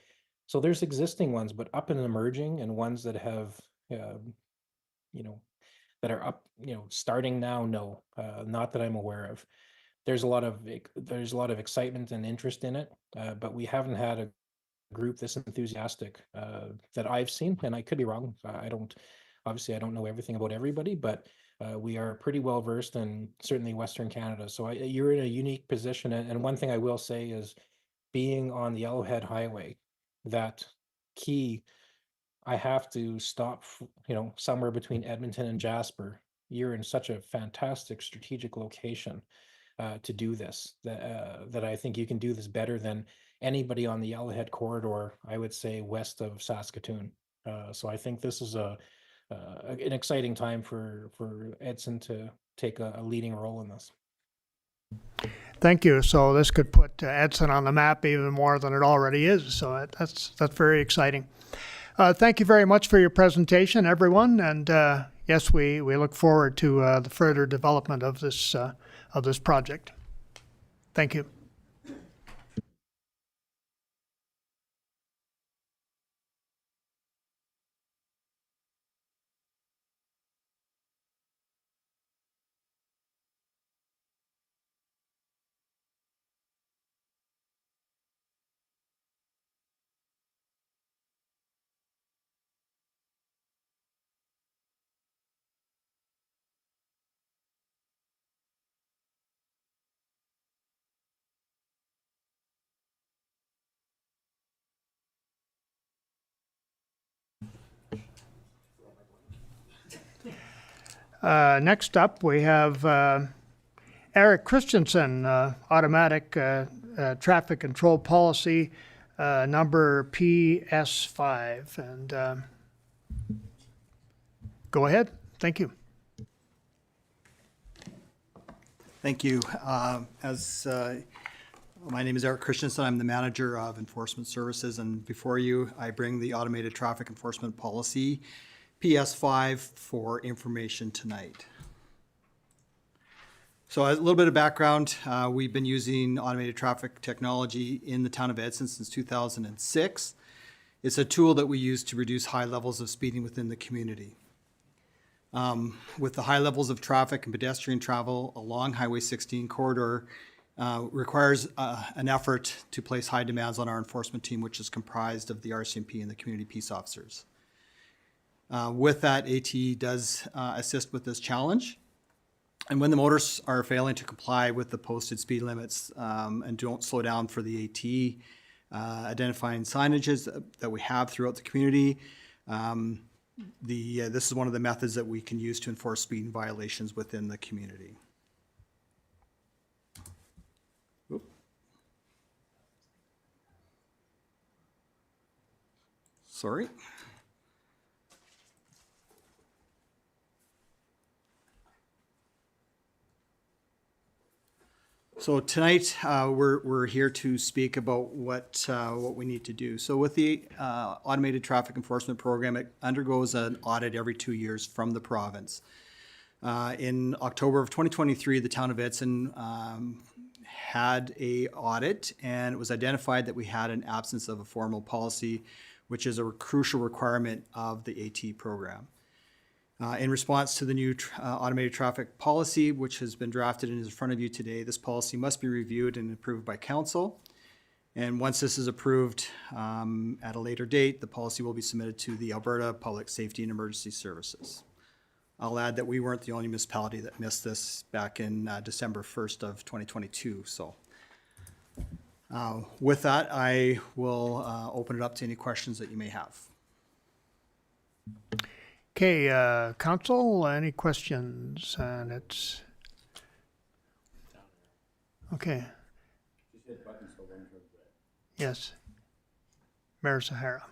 [SPEAKER 9] So there's existing ones, but up and emerging, and ones that have, you know, that are up, starting now. No, not that I'm aware of. There's a lot of excitement and interest in it, but we haven't had a group this enthusiastic that I've seen, and I could be wrong. I don't know everything about everybody, but we are pretty well versed in certainly Western Canada. So you're in a unique position. And one thing I will say is being on the Yellowhead Highway, that key, I have to stop, somewhere between Edmonton and Jasper. You're in such a fantastic strategic location to do this, that I think you can do this better than anybody on the Yellowhead corridor, I would say west of Saskatoon. So I think this is an exciting time for Edson to take a leading role in this.
[SPEAKER 1] Thank you. So this could put Edson on the map even more than it already is. So that's very exciting. Thank you very much for your presentation, everyone. And yes, we look forward to the further development of this project. Thank you. Next up, we have Eric Christensen, automatic traffic control policy number PS5. And go ahead. Thank you.
[SPEAKER 13] Thank you. My name is Eric Christensen. I'm the manager of enforcement services, and before you, I bring the automated traffic enforcement policy PS5 for information tonight. So a little bit of background, we've been using automated traffic technology in the town of Edson since 2006. It's a tool that we use to reduce high levels of speeding within the community. With the high levels of traffic and pedestrian travel along Highway 16 corridor, requires an effort to place high demands on our enforcement team, which is comprised of the RCMP and the community peace officers. With that, ATE does assist with this challenge. And when the motorists are failing to comply with the posted speed limits and don't slow down for the ATE, identifying signages that we have throughout the community, this is one of the methods that we can use to enforce speed violations within the community. Oop. Sorry. So tonight we're here to speak about what we need to do. So with the automated traffic enforcement program, it undergoes an audit every 2 years from the province. In October of 2023, the town of Edson had a audit, and it was identified that we had an absence of a formal policy, which is a crucial requirement of the AT program. In response to the new automated traffic policy, which has been drafted and is in front of you today, this policy must be reviewed and approved by council. And once this is approved at a later date, the policy will be submitted to the Alberta Public Safety and Emergency Services. I'll add that we weren't the only municipality that missed this back in December 1st of 2022. So with that, I will open it up to any questions that you may have.
[SPEAKER 1] Okay, council, any questions? And it's okay. Yes, Mayor Sahara.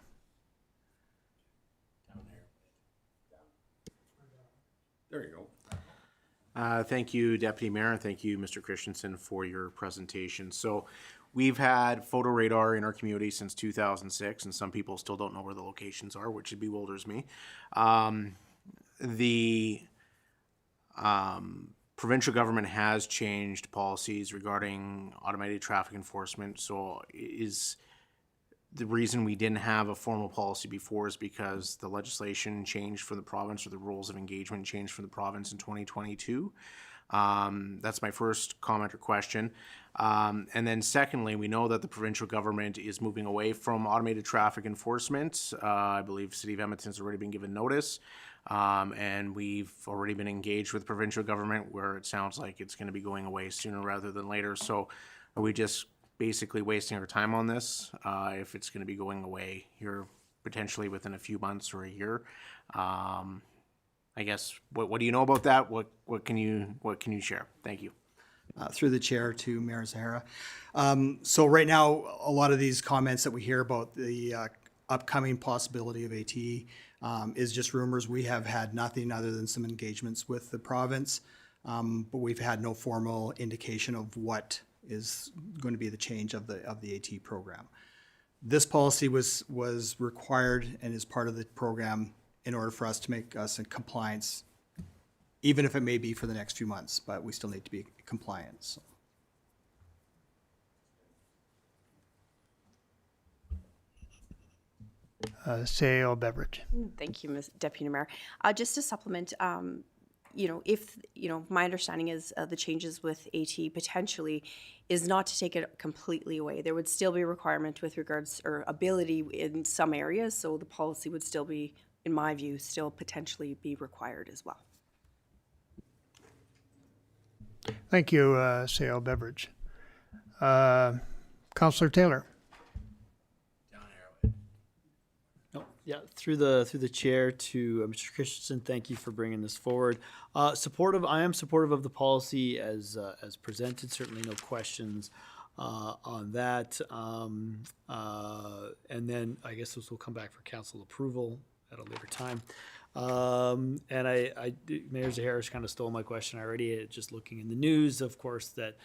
[SPEAKER 5] There you go. Thank you, Deputy Mayor, and thank you, Mr. Christensen, for your presentation. So we've had photo radar in our community since 2006, and some people still don't know where the locations are, which bewilders me. the provincial government has changed policies regarding automated traffic enforcement. So is the reason we didn't have a formal policy before is because the legislation changed for the province, or the rules of engagement changed for the province in 2022. That's my first comment or question. And then secondly, we know that the provincial government is moving away from automated traffic enforcement. I believe City of Edmonton has already been given notice. And we've already been engaged with provincial government where it sounds like it's going to be going away sooner rather than later. So are we just basically wasting our time on this if it's going to be going away here potentially within a few months or a year? I guess what do you know about that? What can you share? Thank you.
[SPEAKER 13] Through the chair to Mayor Zahara. So right now, a lot of these comments that we hear about the upcoming possibility of AT is just rumors. We have had nothing other than some engagements with the province, but we've had no formal indication of what is going to be the change of the AT program. This policy was required and is part of the program in order for us to make us in compliance, even if it may be for the next few months, but we still need to be compliant. So.
[SPEAKER 1] Sale Beverage.
[SPEAKER 14] Thank you, Ms. Deputy Mayor. Just to supplement, if, my understanding is the changes with AT potentially is not to take it completely away. There would still be a requirement with regards or ability in some areas, so the policy would still be, in my view, still potentially be required as well.
[SPEAKER 1] Thank you, Sale Beverage. Councillor Taylor.
[SPEAKER 12] Yeah, through the chair to Mr. Christensen, thank you for bringing this forward. I am supportive of the policy as presented. Certainly, no questions on that. And then I guess this will come back for council approval at a later time. And Mayor Zahara's kind of stole my question already. Just looking in the news, of course, that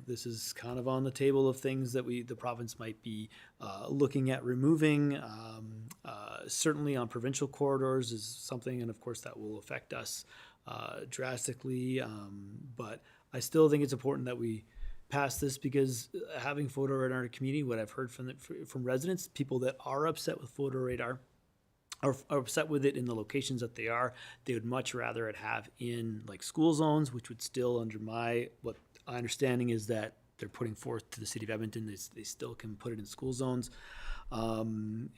[SPEAKER 12] this is kind of on the table of things that the province might be looking at removing. Certainly on provincial corridors is something, and of course that will affect us drastically. But I still think it's important that we pass this, because having photo radar in our community, what I've heard from residents, people that are upset with photo radar, are upset with it in the locations that they would much rather it have in like school zones, which would still, under what my understanding is that they're putting forth to the City of Edmonton, they still can put it in school zones. And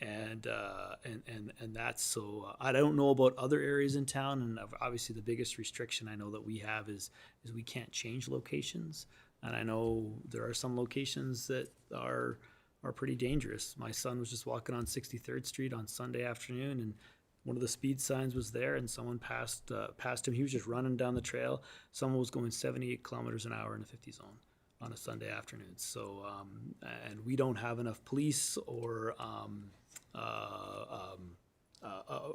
[SPEAKER 12] that's so, I don't know about other areas in town, and obviously the biggest restriction I know that we have is we can't change locations. And I know there are some locations that are pretty dangerous. My son was just walking on 63rd Street on Sunday afternoon, and one of the speed signs was there, and someone passed him. He was just running down the trail. Someone was going 78 kilometers an hour in the 50 zone on a Sunday afternoon. So, and we don't have enough police or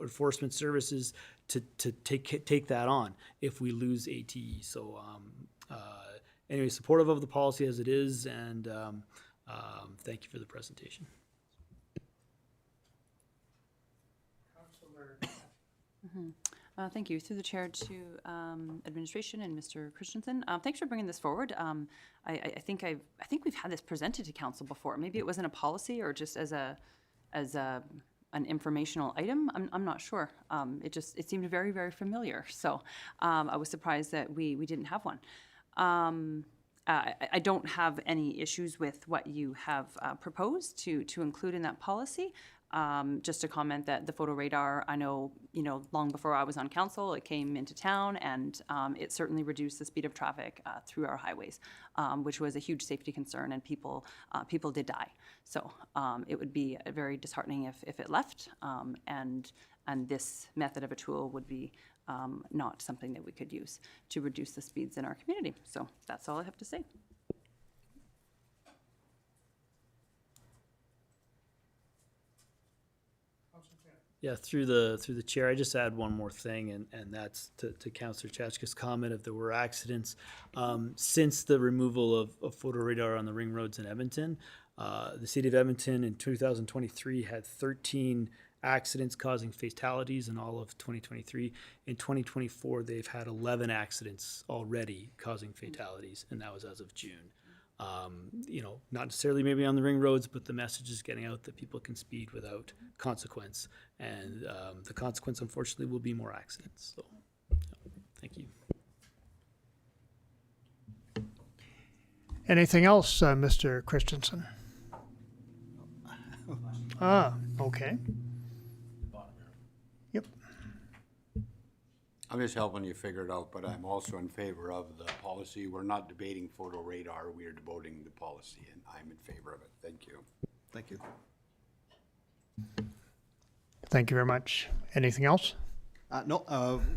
[SPEAKER 12] enforcement services to take that on if we lose ATE. So, anyway, supportive of the policy as it is, and thank you for the presentation.
[SPEAKER 3] Thank you. Through the chair to administration and Mr. Christensen. Thanks for bringing this forward. I think we've had this presented to council before. Maybe it wasn't a policy or just as an informational item. I'm not sure. It seemed very, very familiar. So I was surprised that we didn't have one. I don't have any issues with what you have proposed to include in that policy. Just to comment that the photo radar, I know, long before I was on council, it came into town, and it certainly reduced the speed of traffic through our highways, which was a huge safety concern, and people did die. So it would be very disheartening if it left, and this method of a tool would be not something that we could use to reduce the speeds in our community. So that's all I have to say.
[SPEAKER 12] Yeah, through the chair, I just add one more thing, and that's to Councillor Chachka's comment if there were accidents. Since the removal of photo radar on the ring roads in Edmonton, the City of Edmonton in 2023 had 13 accidents causing fatalities in all of 2023. In 2024, they've had 11 accidents already causing fatalities, and that was as of June. Not necessarily maybe on the ring roads, but the message is getting out that people can speed without consequence. And the consequence, unfortunately, will be more accidents. So, thank you.
[SPEAKER 1] Anything else, Mr. Christensen? Okay. Yep.
[SPEAKER 4] I'm just helping you figure it out, but I'm also in favor of the policy. We're not debating photo radar, we are debating the policy, and I'm in favor of it. Thank you.
[SPEAKER 13] Thank you.
[SPEAKER 1] Thank you very much. Anything else?
[SPEAKER 13] No,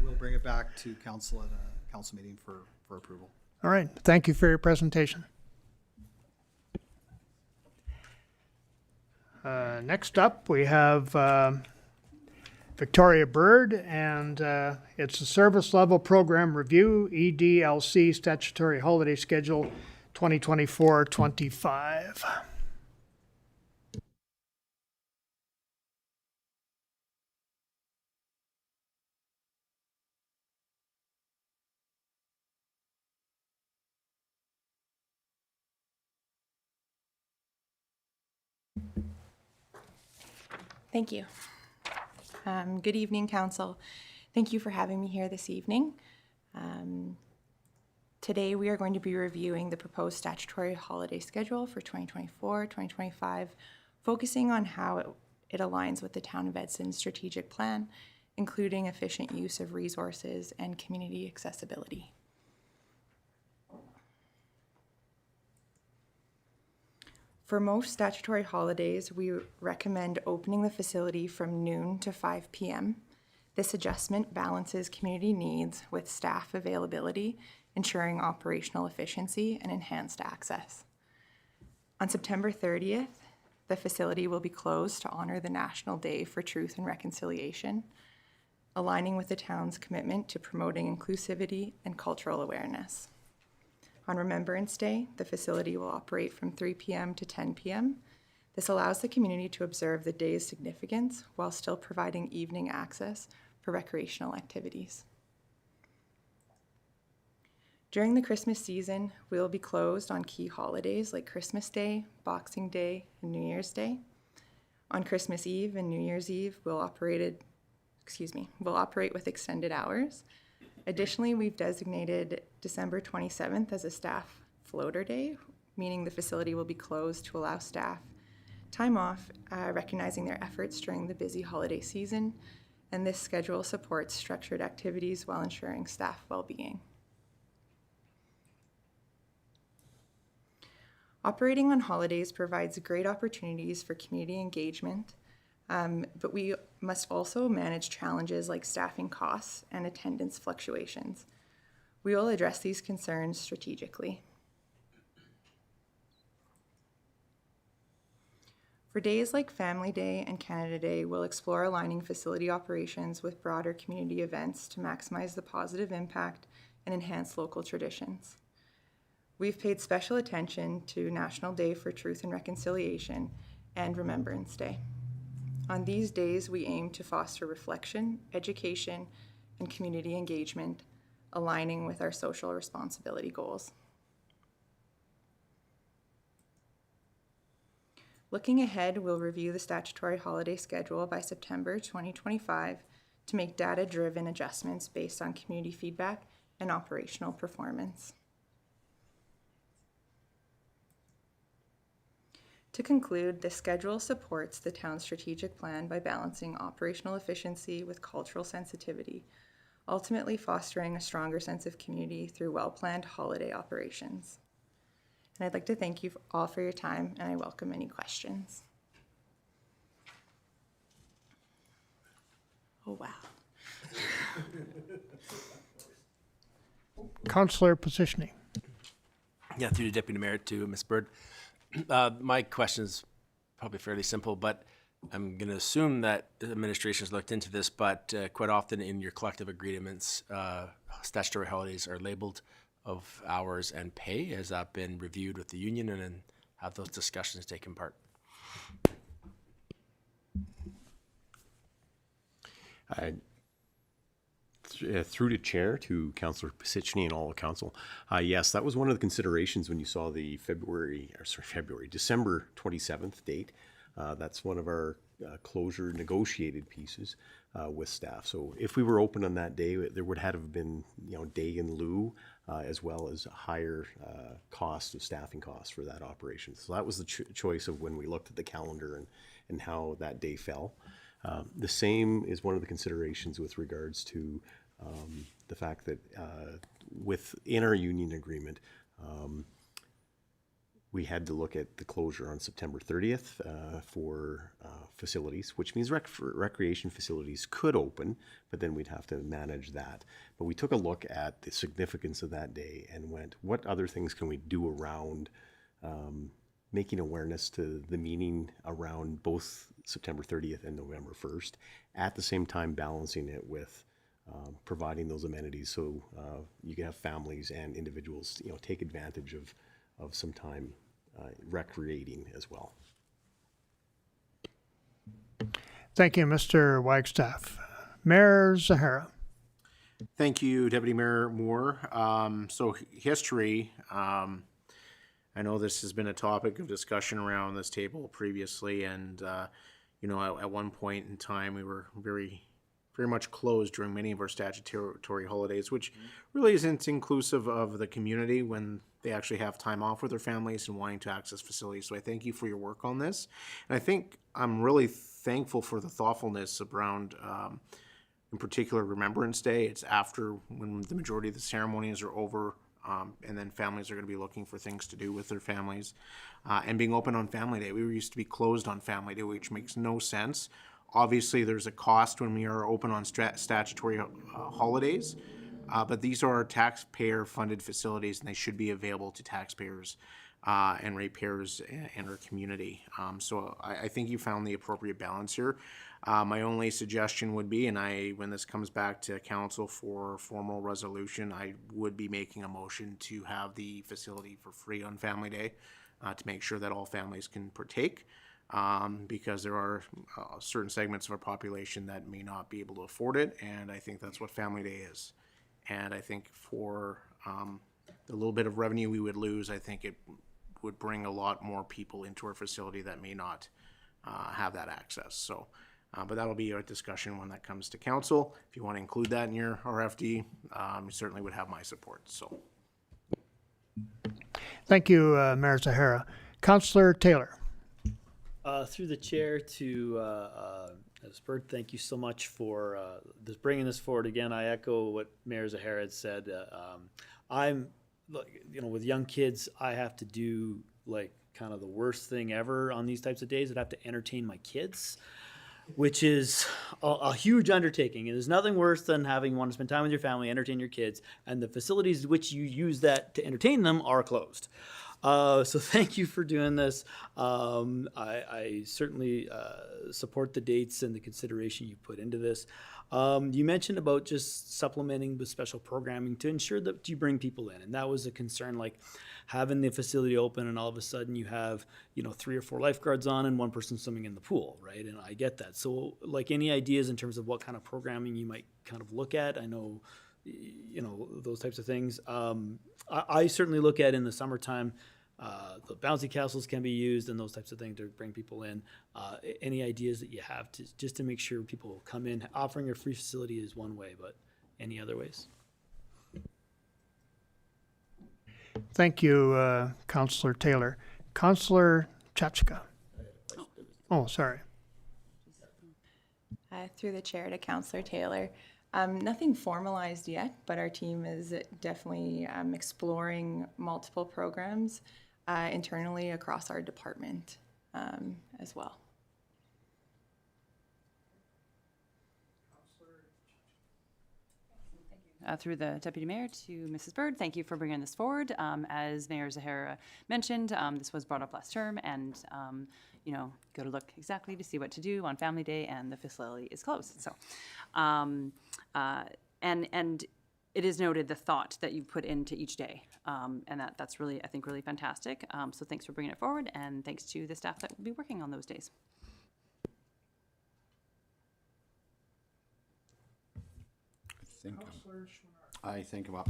[SPEAKER 13] we'll bring it back to council at a council meeting for approval.
[SPEAKER 1] All right. Thank you for your presentation. Next up, we have Victoria Bird, and it's a service level program review, EDLC statutory holiday schedule 2024-25.
[SPEAKER 15] Thank you. Good evening, Council. Thank you for having me here this evening. Today we are going to be reviewing the proposed statutory holiday schedule for 2024-2025, focusing on how it aligns with the Town of Edson's strategic plan, including efficient use of resources and community accessibility. For most statutory holidays, we recommend opening the facility from noon to 5 p.m. This adjustment balances community needs with staff availability, ensuring operational efficiency and enhanced access. On September 30th, the facility will be closed to honor the National Day for Truth and Reconciliation, aligning with the town's commitment to promoting inclusivity and cultural awareness. On Remembrance Day, the facility will operate from 3 p.m. to 10 p.m. This allows the community to observe the day's significance while still providing evening access for recreational activities. During the Christmas season, we will be closed on key holidays like Christmas Day, Boxing Day, and New Year's Day. On Christmas Eve and New Year's Eve, we'll operate with extended hours. Additionally, we've designated December 27th as a staff floater day, meaning the facility will be closed to allow staff time off, recognizing their efforts during the busy holiday season, and this schedule supports structured activities while ensuring staff well-being. Operating on holidays provides great opportunities for community engagement, but we must also manage challenges like staffing costs and attendance fluctuations. We will address these concerns strategically. For days like Family Day and Canada Day, we'll explore aligning facility operations with broader community events to maximize the positive impact and enhance local traditions. We've paid special attention to National Day for Truth and Reconciliation and Remembrance Day. On these days, we aim to foster reflection, education, and community engagement, aligning with our social responsibility goals. Looking ahead, we'll review the statutory holiday schedule by September 2025 to make data-driven adjustments based on community feedback and operational performance. To conclude, the schedule supports the town's strategic plan by balancing operational efficiency with cultural sensitivity, ultimately fostering a stronger sense of community through well-planned holiday operations. And I'd like to thank you all for your time, and I welcome any questions. Oh, wow.
[SPEAKER 1] Councillor Positioning.
[SPEAKER 10] Yeah, through the Deputy Mayor to Ms. Bird. My question is probably fairly simple, but I'm going to assume that the administration has looked into this, but quite often in your collective agreements, statutory holidays are labeled of hours and pay. Has that been reviewed with the union, and have those discussions taken part?
[SPEAKER 2] Through the chair to Councillor Pisichny and all of council, yes, that was one of the considerations when you saw the December 27th date. That's one of our closure negotiated pieces with staff. So if we were open on that day, there would have been, day in lieu, as well as a higher cost of staffing costs for that operation. So that was the choice of when we looked at the calendar and how that day fell. The same is one of the considerations with regards to the fact that within our union agreement, we had to look at the closure on September 30th for facilities, which means recreation facilities could open, but then we'd have to manage that. But we took a look at the significance of that day and went, what other things can we do around making awareness to the meaning around both September 30th and November 1st, at the same time balancing it with providing those amenities so you can have families and individuals, take advantage of some time recreating as well.
[SPEAKER 1] Thank you, Mr. Wagstaff. Mayor Zahara.
[SPEAKER 5] Thank you, Deputy Mayor Moore. So history, I know this has been a topic of discussion around this table previously, and at one point in time we were very much closed during many of our statutory holidays, which really isn't inclusive of the community when they actually have time off with their families and wanting to access facilities. So I thank you for your work on this. And I think I'm really thankful for the thoughtfulness around, in particular, Remembrance Day. It's after when the majority of the ceremonies are over, and then families are going to be looking for things to do with their families, and being open on Family Day. We used to be closed on Family Day, which makes no sense. Obviously, there's a cost when we are open on statutory holidays, but these are taxpayer funded facilities and they should be available to taxpayers and ratepayers and our community. So I think you found the appropriate balance here. My only suggestion would be, and when this comes back to council for formal resolution, I would be making a motion to have the facility for free on Family Day to make sure that all families can partake. Because there are certain segments of our population that may not be able to afford it, and I think that's what Family Day is. And I think for the little bit of revenue we would lose, I think it would bring a lot more people into our facility that may not have that access. So, but that'll be a discussion when that comes to council. If you want to include that in your RFD, you certainly would have my support. So,
[SPEAKER 1] Thank you, Mayor Zahara. Councillor Taylor.
[SPEAKER 12] Through the chair to Spurt, thank you so much for bringing this forward again. I echo what Mayor Zahara had said. I'm, with young kids, I have to do kind of the worst thing ever on these types of days. I'd have to entertain my kids, which is a huge undertaking. And there's nothing worse than want to spend time with your family, entertain your kids, and the facilities which you use that to entertain them are closed. So thank you for doing this. I certainly support the dates and the consideration you put into this. You mentioned about just supplementing with special programming to ensure that you bring people in. And that was a concern, like having the facility open and all of a sudden you have, 3 or 4 lifeguards on and one person swimming in the pool, right? And I get that. So any ideas in terms of what kind of programming you might kind of look at? I know, those types of things. I certainly look at in the summertime, the bouncy castles can be used and those types of things to bring people in. Any ideas that you have just to make sure people come in? Offering a free facility is one way, but any other ways?
[SPEAKER 1] Thank you, Councillor Taylor. Councillor Chachka. Oh, sorry.
[SPEAKER 15] Through the chair to Councillor Taylor. Nothing formalized yet, but our team is definitely exploring multiple programs internally across our department as well.
[SPEAKER 3] Through the Deputy Mayor to Mrs. Bird, thank you for bringing this forward. As Mayor Zahara mentioned, this was brought up last term, and go to look exactly to see what to do on Family Day, and the facility is closed. So, and it is noted the thought that you put into each day, and that's really, I think, really fantastic. So thanks for bringing it forward, and thanks to the staff that will be working on those days.
[SPEAKER 4] think about.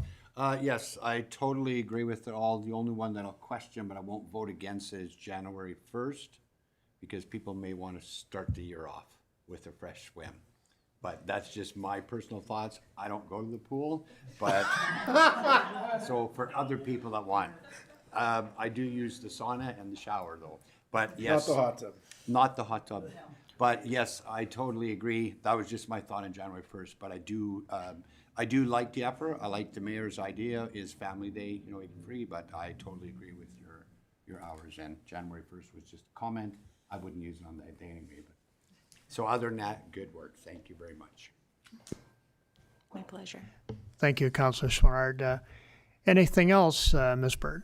[SPEAKER 4] Yes, I totally agree with it all. The only one that I'll question, but I won't vote against is January 1st, because people may want to start the year off with a fresh swim. But that's just my personal thoughts. I don't go to the pool, but, so for other people that want. I do use the sauna and the shower though, but yes.
[SPEAKER 10] Not the hot tub.
[SPEAKER 4] Not the hot tub. But yes, I totally agree. That was just my thought on January 1st, but I do like the effort. I like the mayor's idea is family day, you know, eating free, but I totally agree with your hours, and January 1st was just a comment. I wouldn't use it on that day anyway, but, so other than that, good work. Thank you very much.
[SPEAKER 14] My pleasure.
[SPEAKER 1] Thank you, Councillor Chouinard. Anything else, Ms. Bird?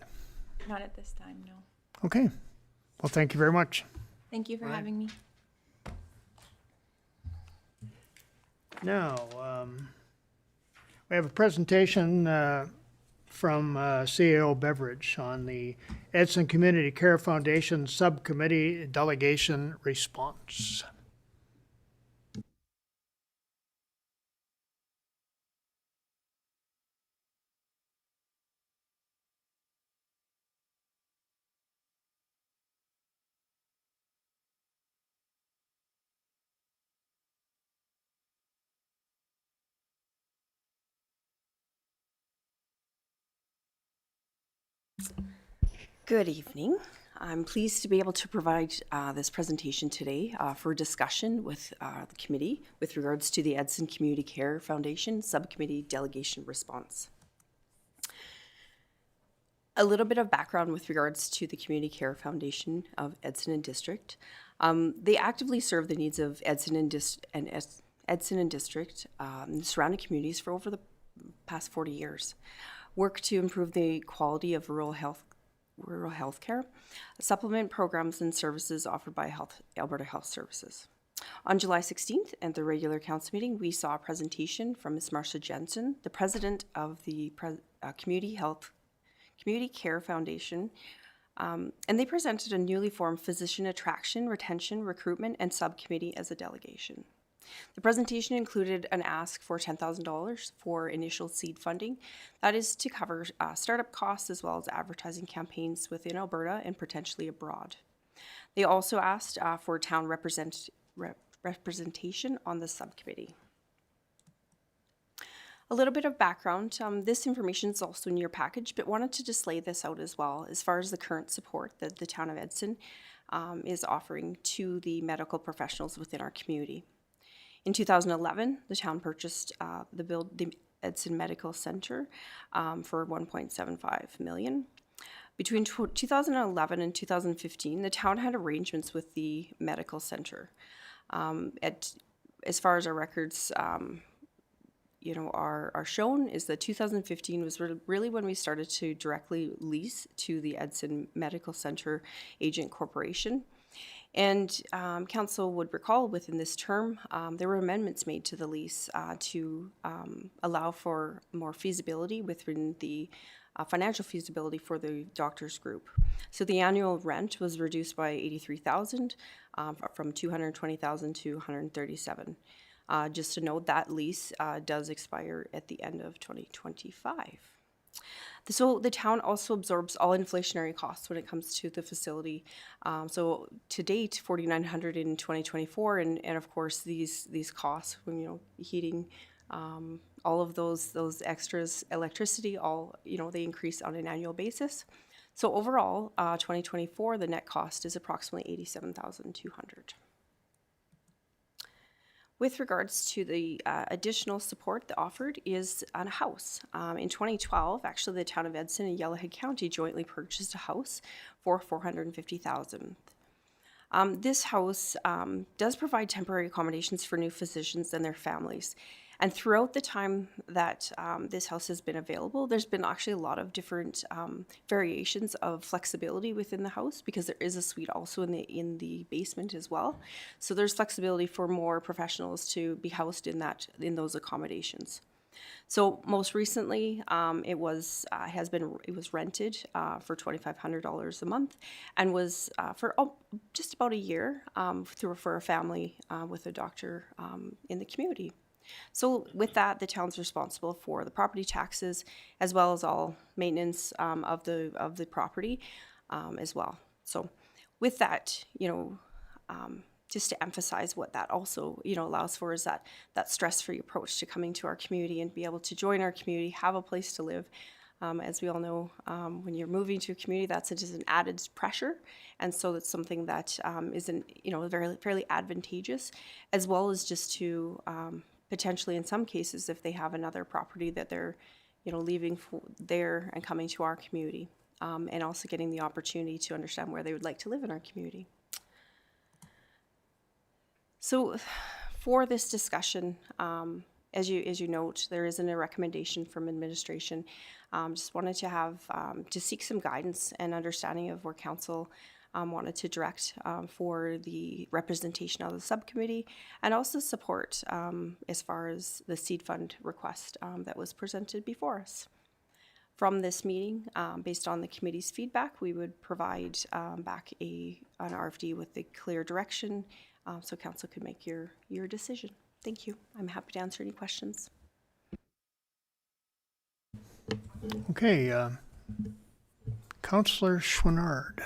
[SPEAKER 15] Not at this time, no.
[SPEAKER 1] Okay. Well, thank you very much.
[SPEAKER 15] Thank you for having me.
[SPEAKER 1] Now, we have a presentation from CAO Beverage on the Edson Community Care Foundation Subcommittee Delegation Response.
[SPEAKER 14] Good evening. I'm pleased to be able to provide this presentation today for discussion with the committee with regards to the Edson Community Care Foundation Subcommittee Delegation Response. A little bit of background with regards to the Community Care Foundation of Edson and District. They actively serve the needs of Edson and District and surrounding communities for over the past 40 years. Work to improve the quality of rural health care, supplement programs and services offered by Alberta Health Services. On July 16th, at the regular council meeting, we saw a presentation from Ms. Marcia Jensen, the president of the Community Care Foundation, and they presented a newly formed physician attraction, retention, recruitment, and subcommittee as a delegation. The presentation included an ask for $10,000 for initial seed funding. That is to cover startup costs as well as advertising campaigns within Alberta and potentially abroad. They also asked for town representation on the subcommittee. A little bit of background. This information is also in your package, but wanted to just lay this out as well as far as the current support that the town of Edson is offering to the medical professionals within our community. In 2011, the town purchased the Edson Medical Center for $1.75 million. Between 2011 and 2015, the town had arrangements with the medical center. As far as our records, are shown, is that 2015 was really when we started to directly lease to the Edson Medical Center Agent Corporation. And council would recall within this term, there were amendments made to the lease to allow for more feasibility within the financial feasibility for the doctors group. So the annual rent was reduced by $83,000 from $220,000 to $137,000. Just to note, that lease does expire at the end of 2025. So the town also absorbs all inflationary costs when it comes to the facility. So to date, $4,900 in 2024, and of course these costs, when heating, all of those extras, electricity, all they increase on an annual basis. So overall, 2024, the net cost is approximately $87,200. With regards to the additional support that offered is on a house. In 2012, actually the town of Edson and Yellowhead County jointly purchased a house for $450,000. This house does provide temporary accommodations for new physicians and their families. And throughout the time that this house has been available, there's been actually a lot of different variations of flexibility within the house, because there is a suite also in the basement as well. So there's flexibility for more professionals to be housed in those accommodations. So most recently, it was rented for $2,500 a month, and was for just about a year for a family with a doctor in the community. So with that, the town's responsible for the property taxes as well as all maintenance of the property as well. So with that, just to emphasize what that also, allows for is that stress-free approach to coming to our community and be able to join our community, have a place to live. As we all know, when you're moving to a community, that's just an added pressure. And so that's something that isn't, fairly advantageous, as well as just to potentially, in some cases, if they have another property that they're, leaving there and coming to our community, and also getting the opportunity to understand where they would like to live in our community. So for this discussion, as you note, there isn't a recommendation from administration. Just wanted to have, to seek some guidance and understanding of where council wanted to direct for the representation of the subcommittee, and also support as far as the seed fund request that was presented before us. From this meeting, based on the committee's feedback, we would provide back an RFD with the clear direction so council could make your decision. Thank you. I'm happy to answer any questions.
[SPEAKER 1] Okay, Councillor Chouinard.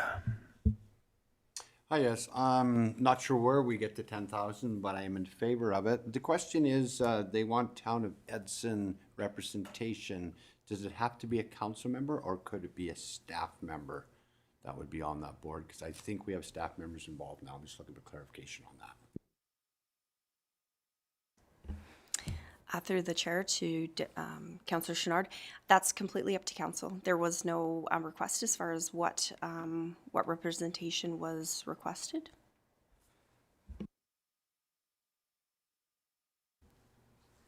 [SPEAKER 4] Hi, yes. I'm not sure where we get the 10,000, but I am in favor of it. The question is, they want Town of Edson representation. Does it have to be a council member, or could it be a staff member that would be on that board? Because I think we have staff members involved now. I'm just looking for clarification on that.
[SPEAKER 14] Through the chair to Councillor Chouinard, that's completely up to council. There was no request as far as what representation was requested.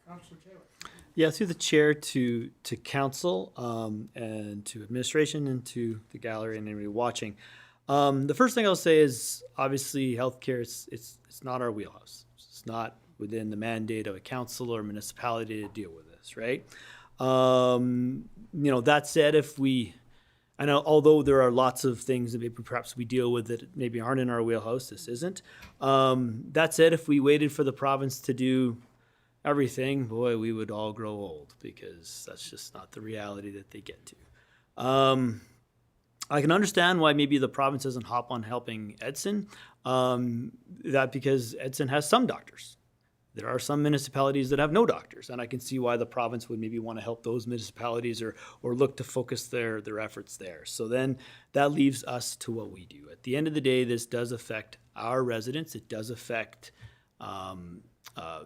[SPEAKER 1] Councillor Taylor.
[SPEAKER 12] Yeah, through the chair to council and to administration and to the gallery and anybody watching. The first thing I'll say is obviously healthcare. It's not our wheelhouse. It's not within the mandate of a council or municipality to deal with this, right? That said, I know although there are lots of things that maybe perhaps we deal with that maybe aren't in our wheelhouse, this isn't. That said, if we waited for the province to do everything, boy, we would all grow old, because that's just not the reality that they get to. I can understand why maybe the province doesn't hop on helping Edson, that because Edson has some doctors. There are some municipalities that have no doctors, and I can see why the province would maybe want to help those municipalities or look to focus their efforts there. So then that leaves us to what we do. At the end of the day, this does affect our residents. It does affect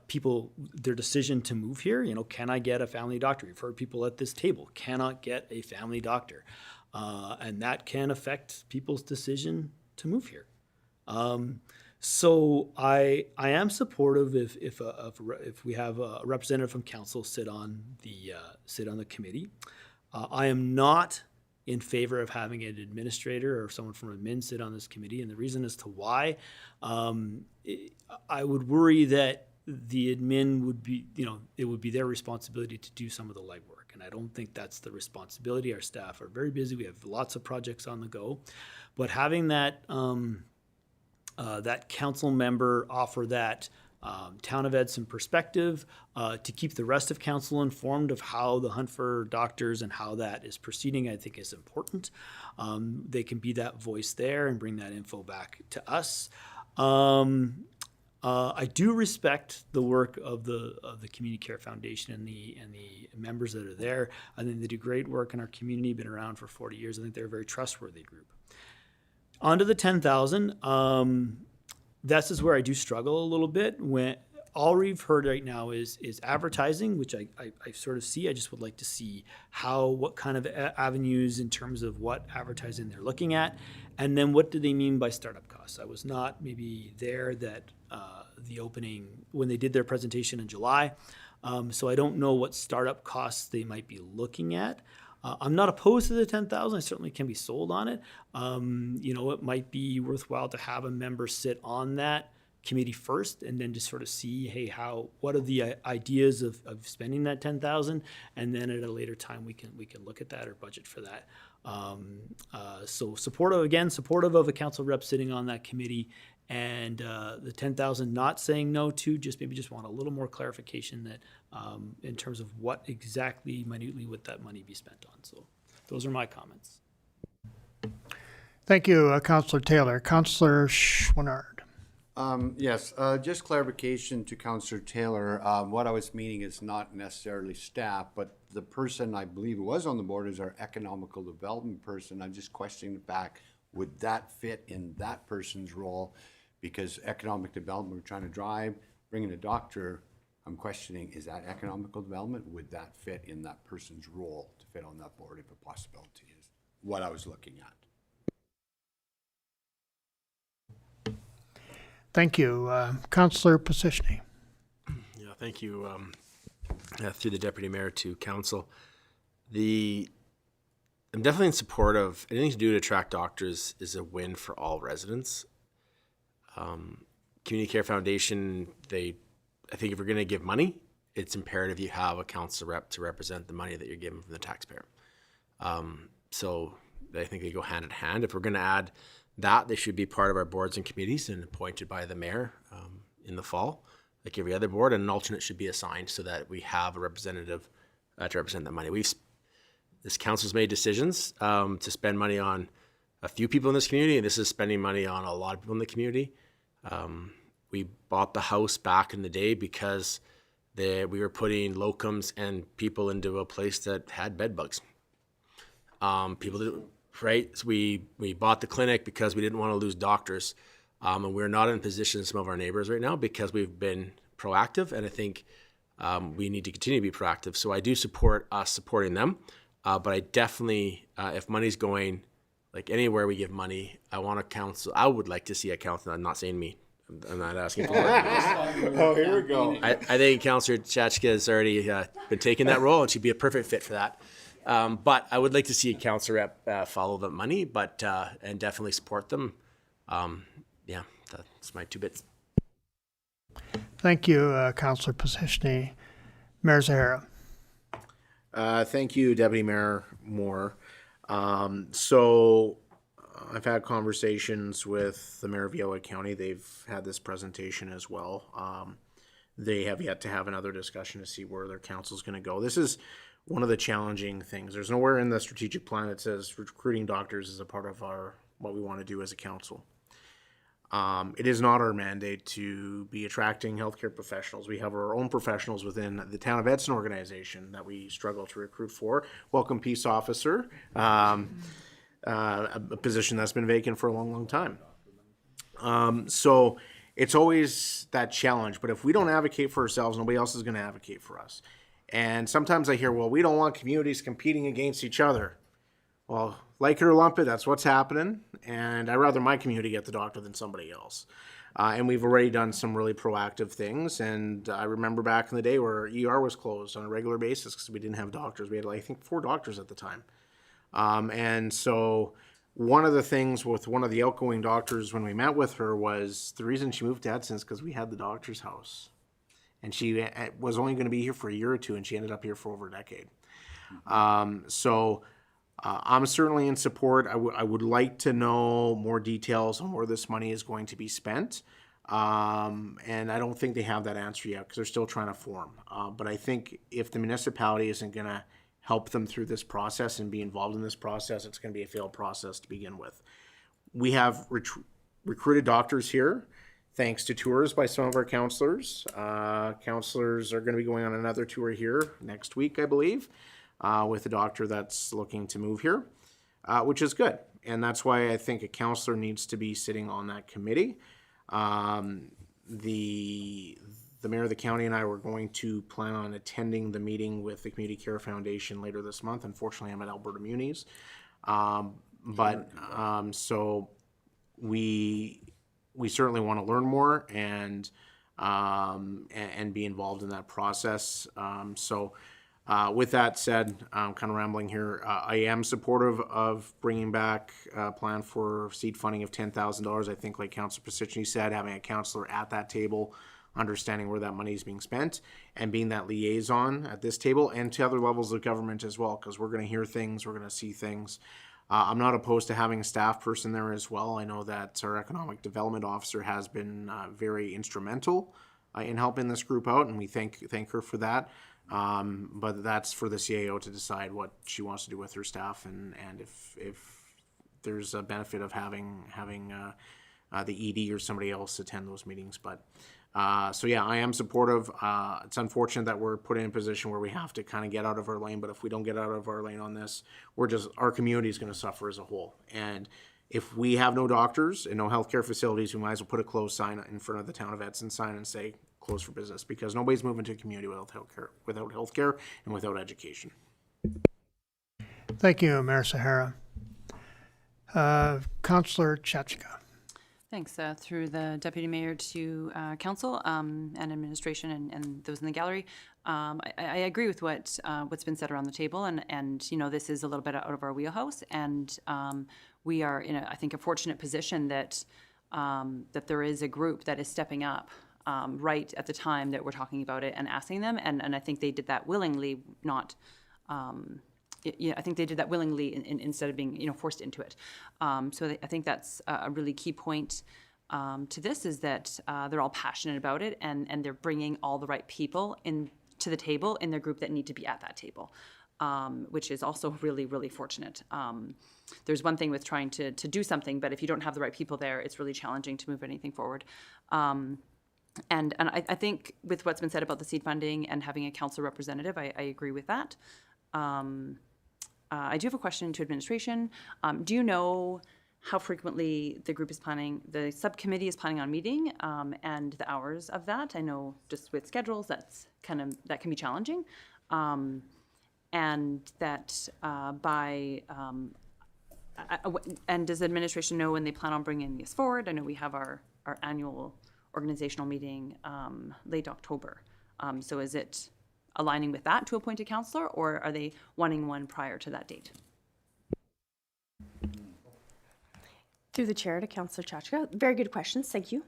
[SPEAKER 12] people, their decision to move here. Can I get a family doctor? You've heard people at this table cannot get a family doctor, and that can affect people's decision to move here. So I am supportive if we have a representative from council sit on the committee. I am not in favor of having an administrator or someone from admin sit on this committee, and the reason as to why, I would worry that the admin would be, it would be their responsibility to do some of the legwork, and I don't think that's the responsibility. Our staff are very busy. We have lots of projects on the go, but having that that council member offer that Town of Edson perspective to keep the rest of council informed of how the hunt for doctors and how that is proceeding, I think is important. They can be that voice there and bring that info back to us. I do respect the work of the Community Care Foundation and the members that are there. I think they do great work in our community. Been around for 40 years. I think they're a very trustworthy group. On to the 10,000. This is where I do struggle a little bit. When all we've heard right now is advertising, which I sort of see. I just would like to see what kind of avenues in terms of what advertising they're looking at, and then what do they mean by startup costs. I was not maybe there that the opening when they did their presentation in July, so I don't know what startup costs they might be looking at. I'm not opposed to the 10,000. I certainly can be sold on it. It might be worthwhile to have a member sit on that committee first, and then just sort of see, hey, what are the ideas of spending that 10,000, and then at a later time we can look at that or budget for that. So supportive of a council rep sitting on that committee, and the 10,000 not saying no to, just want a little more clarification that in terms of what exactly minutely would that money be spent on. So those are my comments.
[SPEAKER 1] Thank you, Councillor Taylor. Councillor Schwinnard.
[SPEAKER 4] Yes, just clarification to Councillor Taylor. What I was meaning is not necessarily staff, but the person I believe was on the board is our economical development person. I'm just questioning back, would that fit in that person's role? Because economic development, we're trying to drive, bringing a doctor, I'm questioning, is that economical development? Would that fit in that person's role to fit on that board if a possibility is what I was looking at?
[SPEAKER 1] Thank you. Councillor Position.
[SPEAKER 10] Yeah, thank you. Through the deputy mayor to council, I'm definitely in support of anything to do to attract doctors is a win for all residents. Community Care Foundation, I think if you're going to give money, it's imperative you have a council rep to represent the money that you're given from the taxpayer. So I think they go hand in hand. If we're going to add that, they should be part of our boards and committees and appointed by the mayor in the fall, like every other board, and an alternate should be assigned so that we have a representative to represent that money. This council's made decisions to spend money on a few people in this community, and this is spending money on a lot of people in the community. We bought the house back in the day because we were putting locums and people into a place that had bed bugs. People didn't, right? So we bought the clinic because we didn't want to lose doctors. And we're not in position as some of our neighbors right now because we've been proactive, and I think we need to continue to be proactive. So I do support us supporting them, but I definitely, if money's going, like anywhere we give money, I would like to see a council, I'm not saying me, I'm not asking for it.
[SPEAKER 4] Oh, here we go.
[SPEAKER 10] I think Councillor Chachka has already been taking that role, and she'd be a perfect fit for that. But I would like to see a council rep follow the money, but and definitely support them. Yeah, that's my 2 bits.
[SPEAKER 1] Thank you, Councillor Position. Mayor Zahara.
[SPEAKER 5] Thank you, Deputy Mayor Moore. So I've had conversations with the mayor of Yellowhead County. They've had this presentation as well. They have yet to have another discussion to see where their council's going to go. This is one of the challenging things. There's nowhere in the strategic plan that says recruiting doctors is a part of what we want to do as a council. It is not our mandate to be attracting healthcare professionals. We have our own professionals within the Town of Edson organization that we struggle to recruit for. Welcome peace officer, a position that's been vacant for a long, long time. So it's always that challenge. But if we don't advocate for ourselves, nobody else is going to advocate for us. And sometimes I hear, well, we don't want communities competing against each other. Well, like it or lump it, that's what's happening. And I'd rather my community get the doctor than somebody else. And we've already done some really proactive things. And I remember back in the day where ER was closed on a regular basis because we didn't have doctors. We had, I think, 4 doctors at the time. And so one of the things with one of the outgoing doctors when we met with her was the reason she moved to Edson is because we had the doctor's house. And she was only going to be here for a year or 2, and she ended up here for over a decade. So I'm certainly in support. I would like to know more details on where this money is going to be spent. And I don't think they have that answer yet because they're still trying to form. But I think if the municipality isn't going to help them through this process and be involved in this process, it's going to be a failed process to begin with. We have recruited doctors here, thanks to tours by some of our counselors. Counselors are going to be going on another tour here next week, I believe, with a doctor that's looking to move here, which is good. And that's why I think a counselor needs to be sitting on that committee. The mayor of the county and I were going to plan on attending the meeting with the Community Care Foundation later this month. Unfortunately, I'm at Alberta Munis. So we certainly want to learn more and be involved in that process. With that said, I'm kind of rambling here. I am supportive of bringing back a plan for seed funding of $10,000. I think, like Councillor Pasicny said, having a councillor at that table, understanding where that money is being spent, and being that liaison at this table and to other levels of government as well, because we're going to hear things, we're going to see things. I'm not opposed to having a staff person there as well. I know that our economic development officer has been very instrumental in helping this group out, and we thank her for that. But that's for the CAO to decide what she wants to do with her staff, and if there's a benefit of having the ED or somebody else attend those meetings. But so yeah, I am supportive. It's unfortunate that we're put in a position where we have to kind of get out of our lane, but if we don't get out of our lane on this, our community is going to suffer as a whole. And if we have no doctors and no healthcare facilities, we might as well put a closed sign in front of the town of Edson sign and say closed for business, because nobody's moving to a community without healthcare and without education.
[SPEAKER 1] Thank you, Mayor Sahara. Councillor Chachka.
[SPEAKER 3] Thanks. Through the Deputy Mayor to Council and Administration and those in the gallery. I agree with what's been said around the table, and you know, this is a little bit out of our wheelhouse, and we are in I think a fortunate position that that there is a group that is stepping up right at the time that we're talking about it and asking them, and I think they did that willingly, not. I think they did that willingly instead of being, forced into it. So I think that's a really key point to this, is that they're all passionate about it, and they're bringing all the right people to the table in their group that need to be at that table, which is also really, really fortunate. There's one thing with trying to do something, but if you don't have the right people there, it's really challenging to move anything forward. And I think with what's been said about the seed funding and having a council representative, I agree with that. I do have a question to administration. Do you know how frequently the subcommittee is planning on meeting, and the hours of that? I know just with schedules, that can be challenging. And that and does administration know when they plan on bringing this forward? I know we have our annual organizational meeting late October. So is it aligning with that to appoint a councillor, or are they wanting one prior to that date?
[SPEAKER 14] Through the chair to Councillor Chachka. Very good questions, thank you.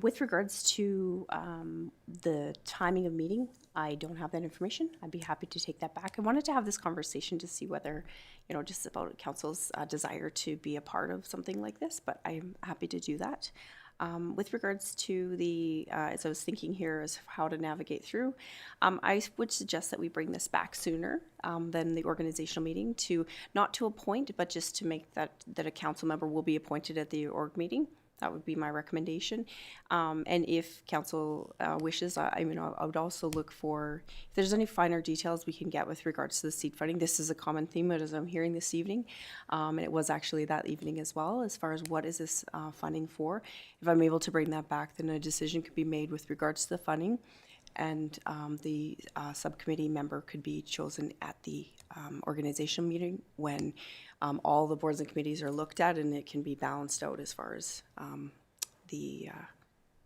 [SPEAKER 14] With regards to the timing of meeting, I don't have that information. I'd be happy to take that back. I wanted to have this conversation to see whether, just about council's desire to be a part of something like this, but I'm happy to do that. With regards to as I was thinking here as how to navigate through, I would suggest that we bring this back sooner than the organizational meeting, not to appoint, but just to make that a council member will be appointed at the org meeting. That would be my recommendation. And if council wishes, I would also look for if there's any finer details we can get with regards to the seed funding. This is a common theme as I'm hearing this evening, and it was actually that evening as well, as far as what is this funding for. If I'm able to bring that back, then a decision could be made with regards to the funding, and the subcommittee member could be chosen at the organizational meeting when all the boards and committees are looked at, and it can be balanced out as far as the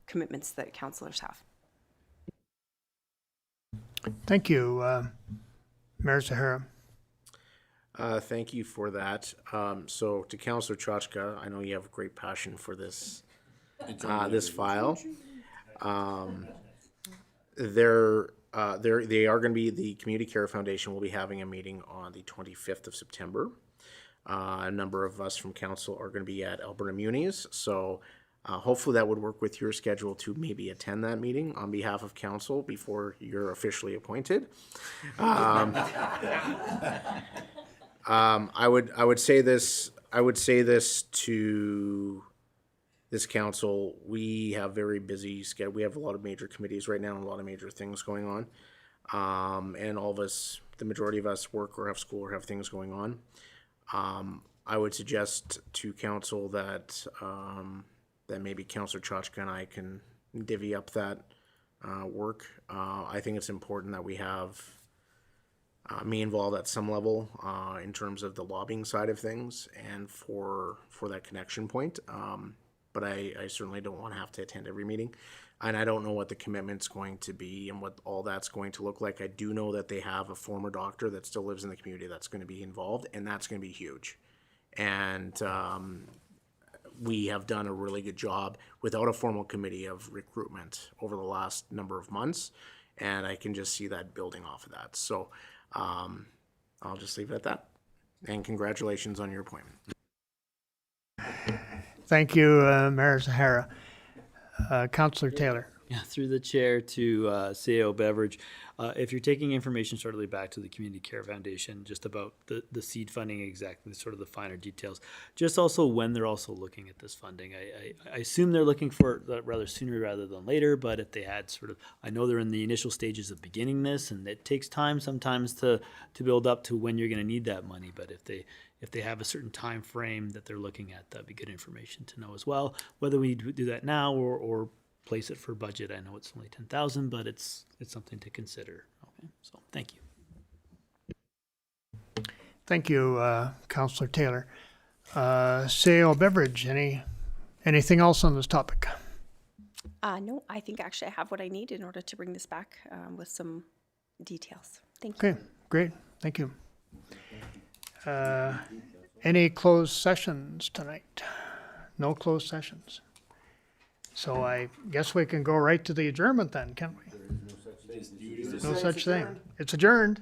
[SPEAKER 14] commitments that councillors have.
[SPEAKER 1] Thank you, Mayor Sahara.
[SPEAKER 5] Thank you for that. So to Councillor Chachka, I know you have a great passion for this this file. They are going to be, the Community Care Foundation will be having a meeting on the 25th of September. A number of us from council are going to be at Alberta Munis, so hopefully that would work with your schedule to maybe attend that meeting on behalf of council before you're officially appointed. I would say this to this council: we have very busy schedule. We have a lot of major committees right now and a lot of major things going on, and all of us, the majority of us, work or have school or have things going on. I would suggest to council that that maybe Councillor Chachka and I can divvy up that work. I think it's important that we have me involved at some level in terms of the lobbying side of things and for that connection point. But I certainly don't want to have to attend every meeting. And I don't know what the commitment's going to be and what all that's going to look like. I do know that they have a former doctor that still lives in the community that's going to be involved, and that's going to be huge. And we have done a really good job without a formal committee of recruitment over the last number of months, and I can just see that building off of that. So I'll just leave it at that. And congratulations on your appointment.
[SPEAKER 1] Thank you, Mayor Zahara. Councillor Taylor.
[SPEAKER 12] Yeah, through the chair to CAO Beverage. If you're taking information shortly back to the Community Care Foundation, just about the seed funding, exactly sort of the finer details, just also when they're also looking at this funding. I assume they're looking for it rather sooner rather than later, but if they had sort of, I know they're in the initial stages of beginning this, and it takes time sometimes to build up to when you're going to need that money, but if they have a certain time frame that they're looking at, that'd be good information to know as well. Whether we do that now or place it for budget, I know it's only 10,000, but it's something to consider. Okay, so thank you.
[SPEAKER 1] Thank you, Councillor Taylor. CAO Beverage, anything else on this topic?
[SPEAKER 14] No, I think actually I have what I need in order to bring this back with some details. Thank you.
[SPEAKER 1] Okay, great. Thank you. Any closed sessions tonight? No closed sessions. So I guess we can go right to the adjournment then, can't we? No such thing. It's adjourned.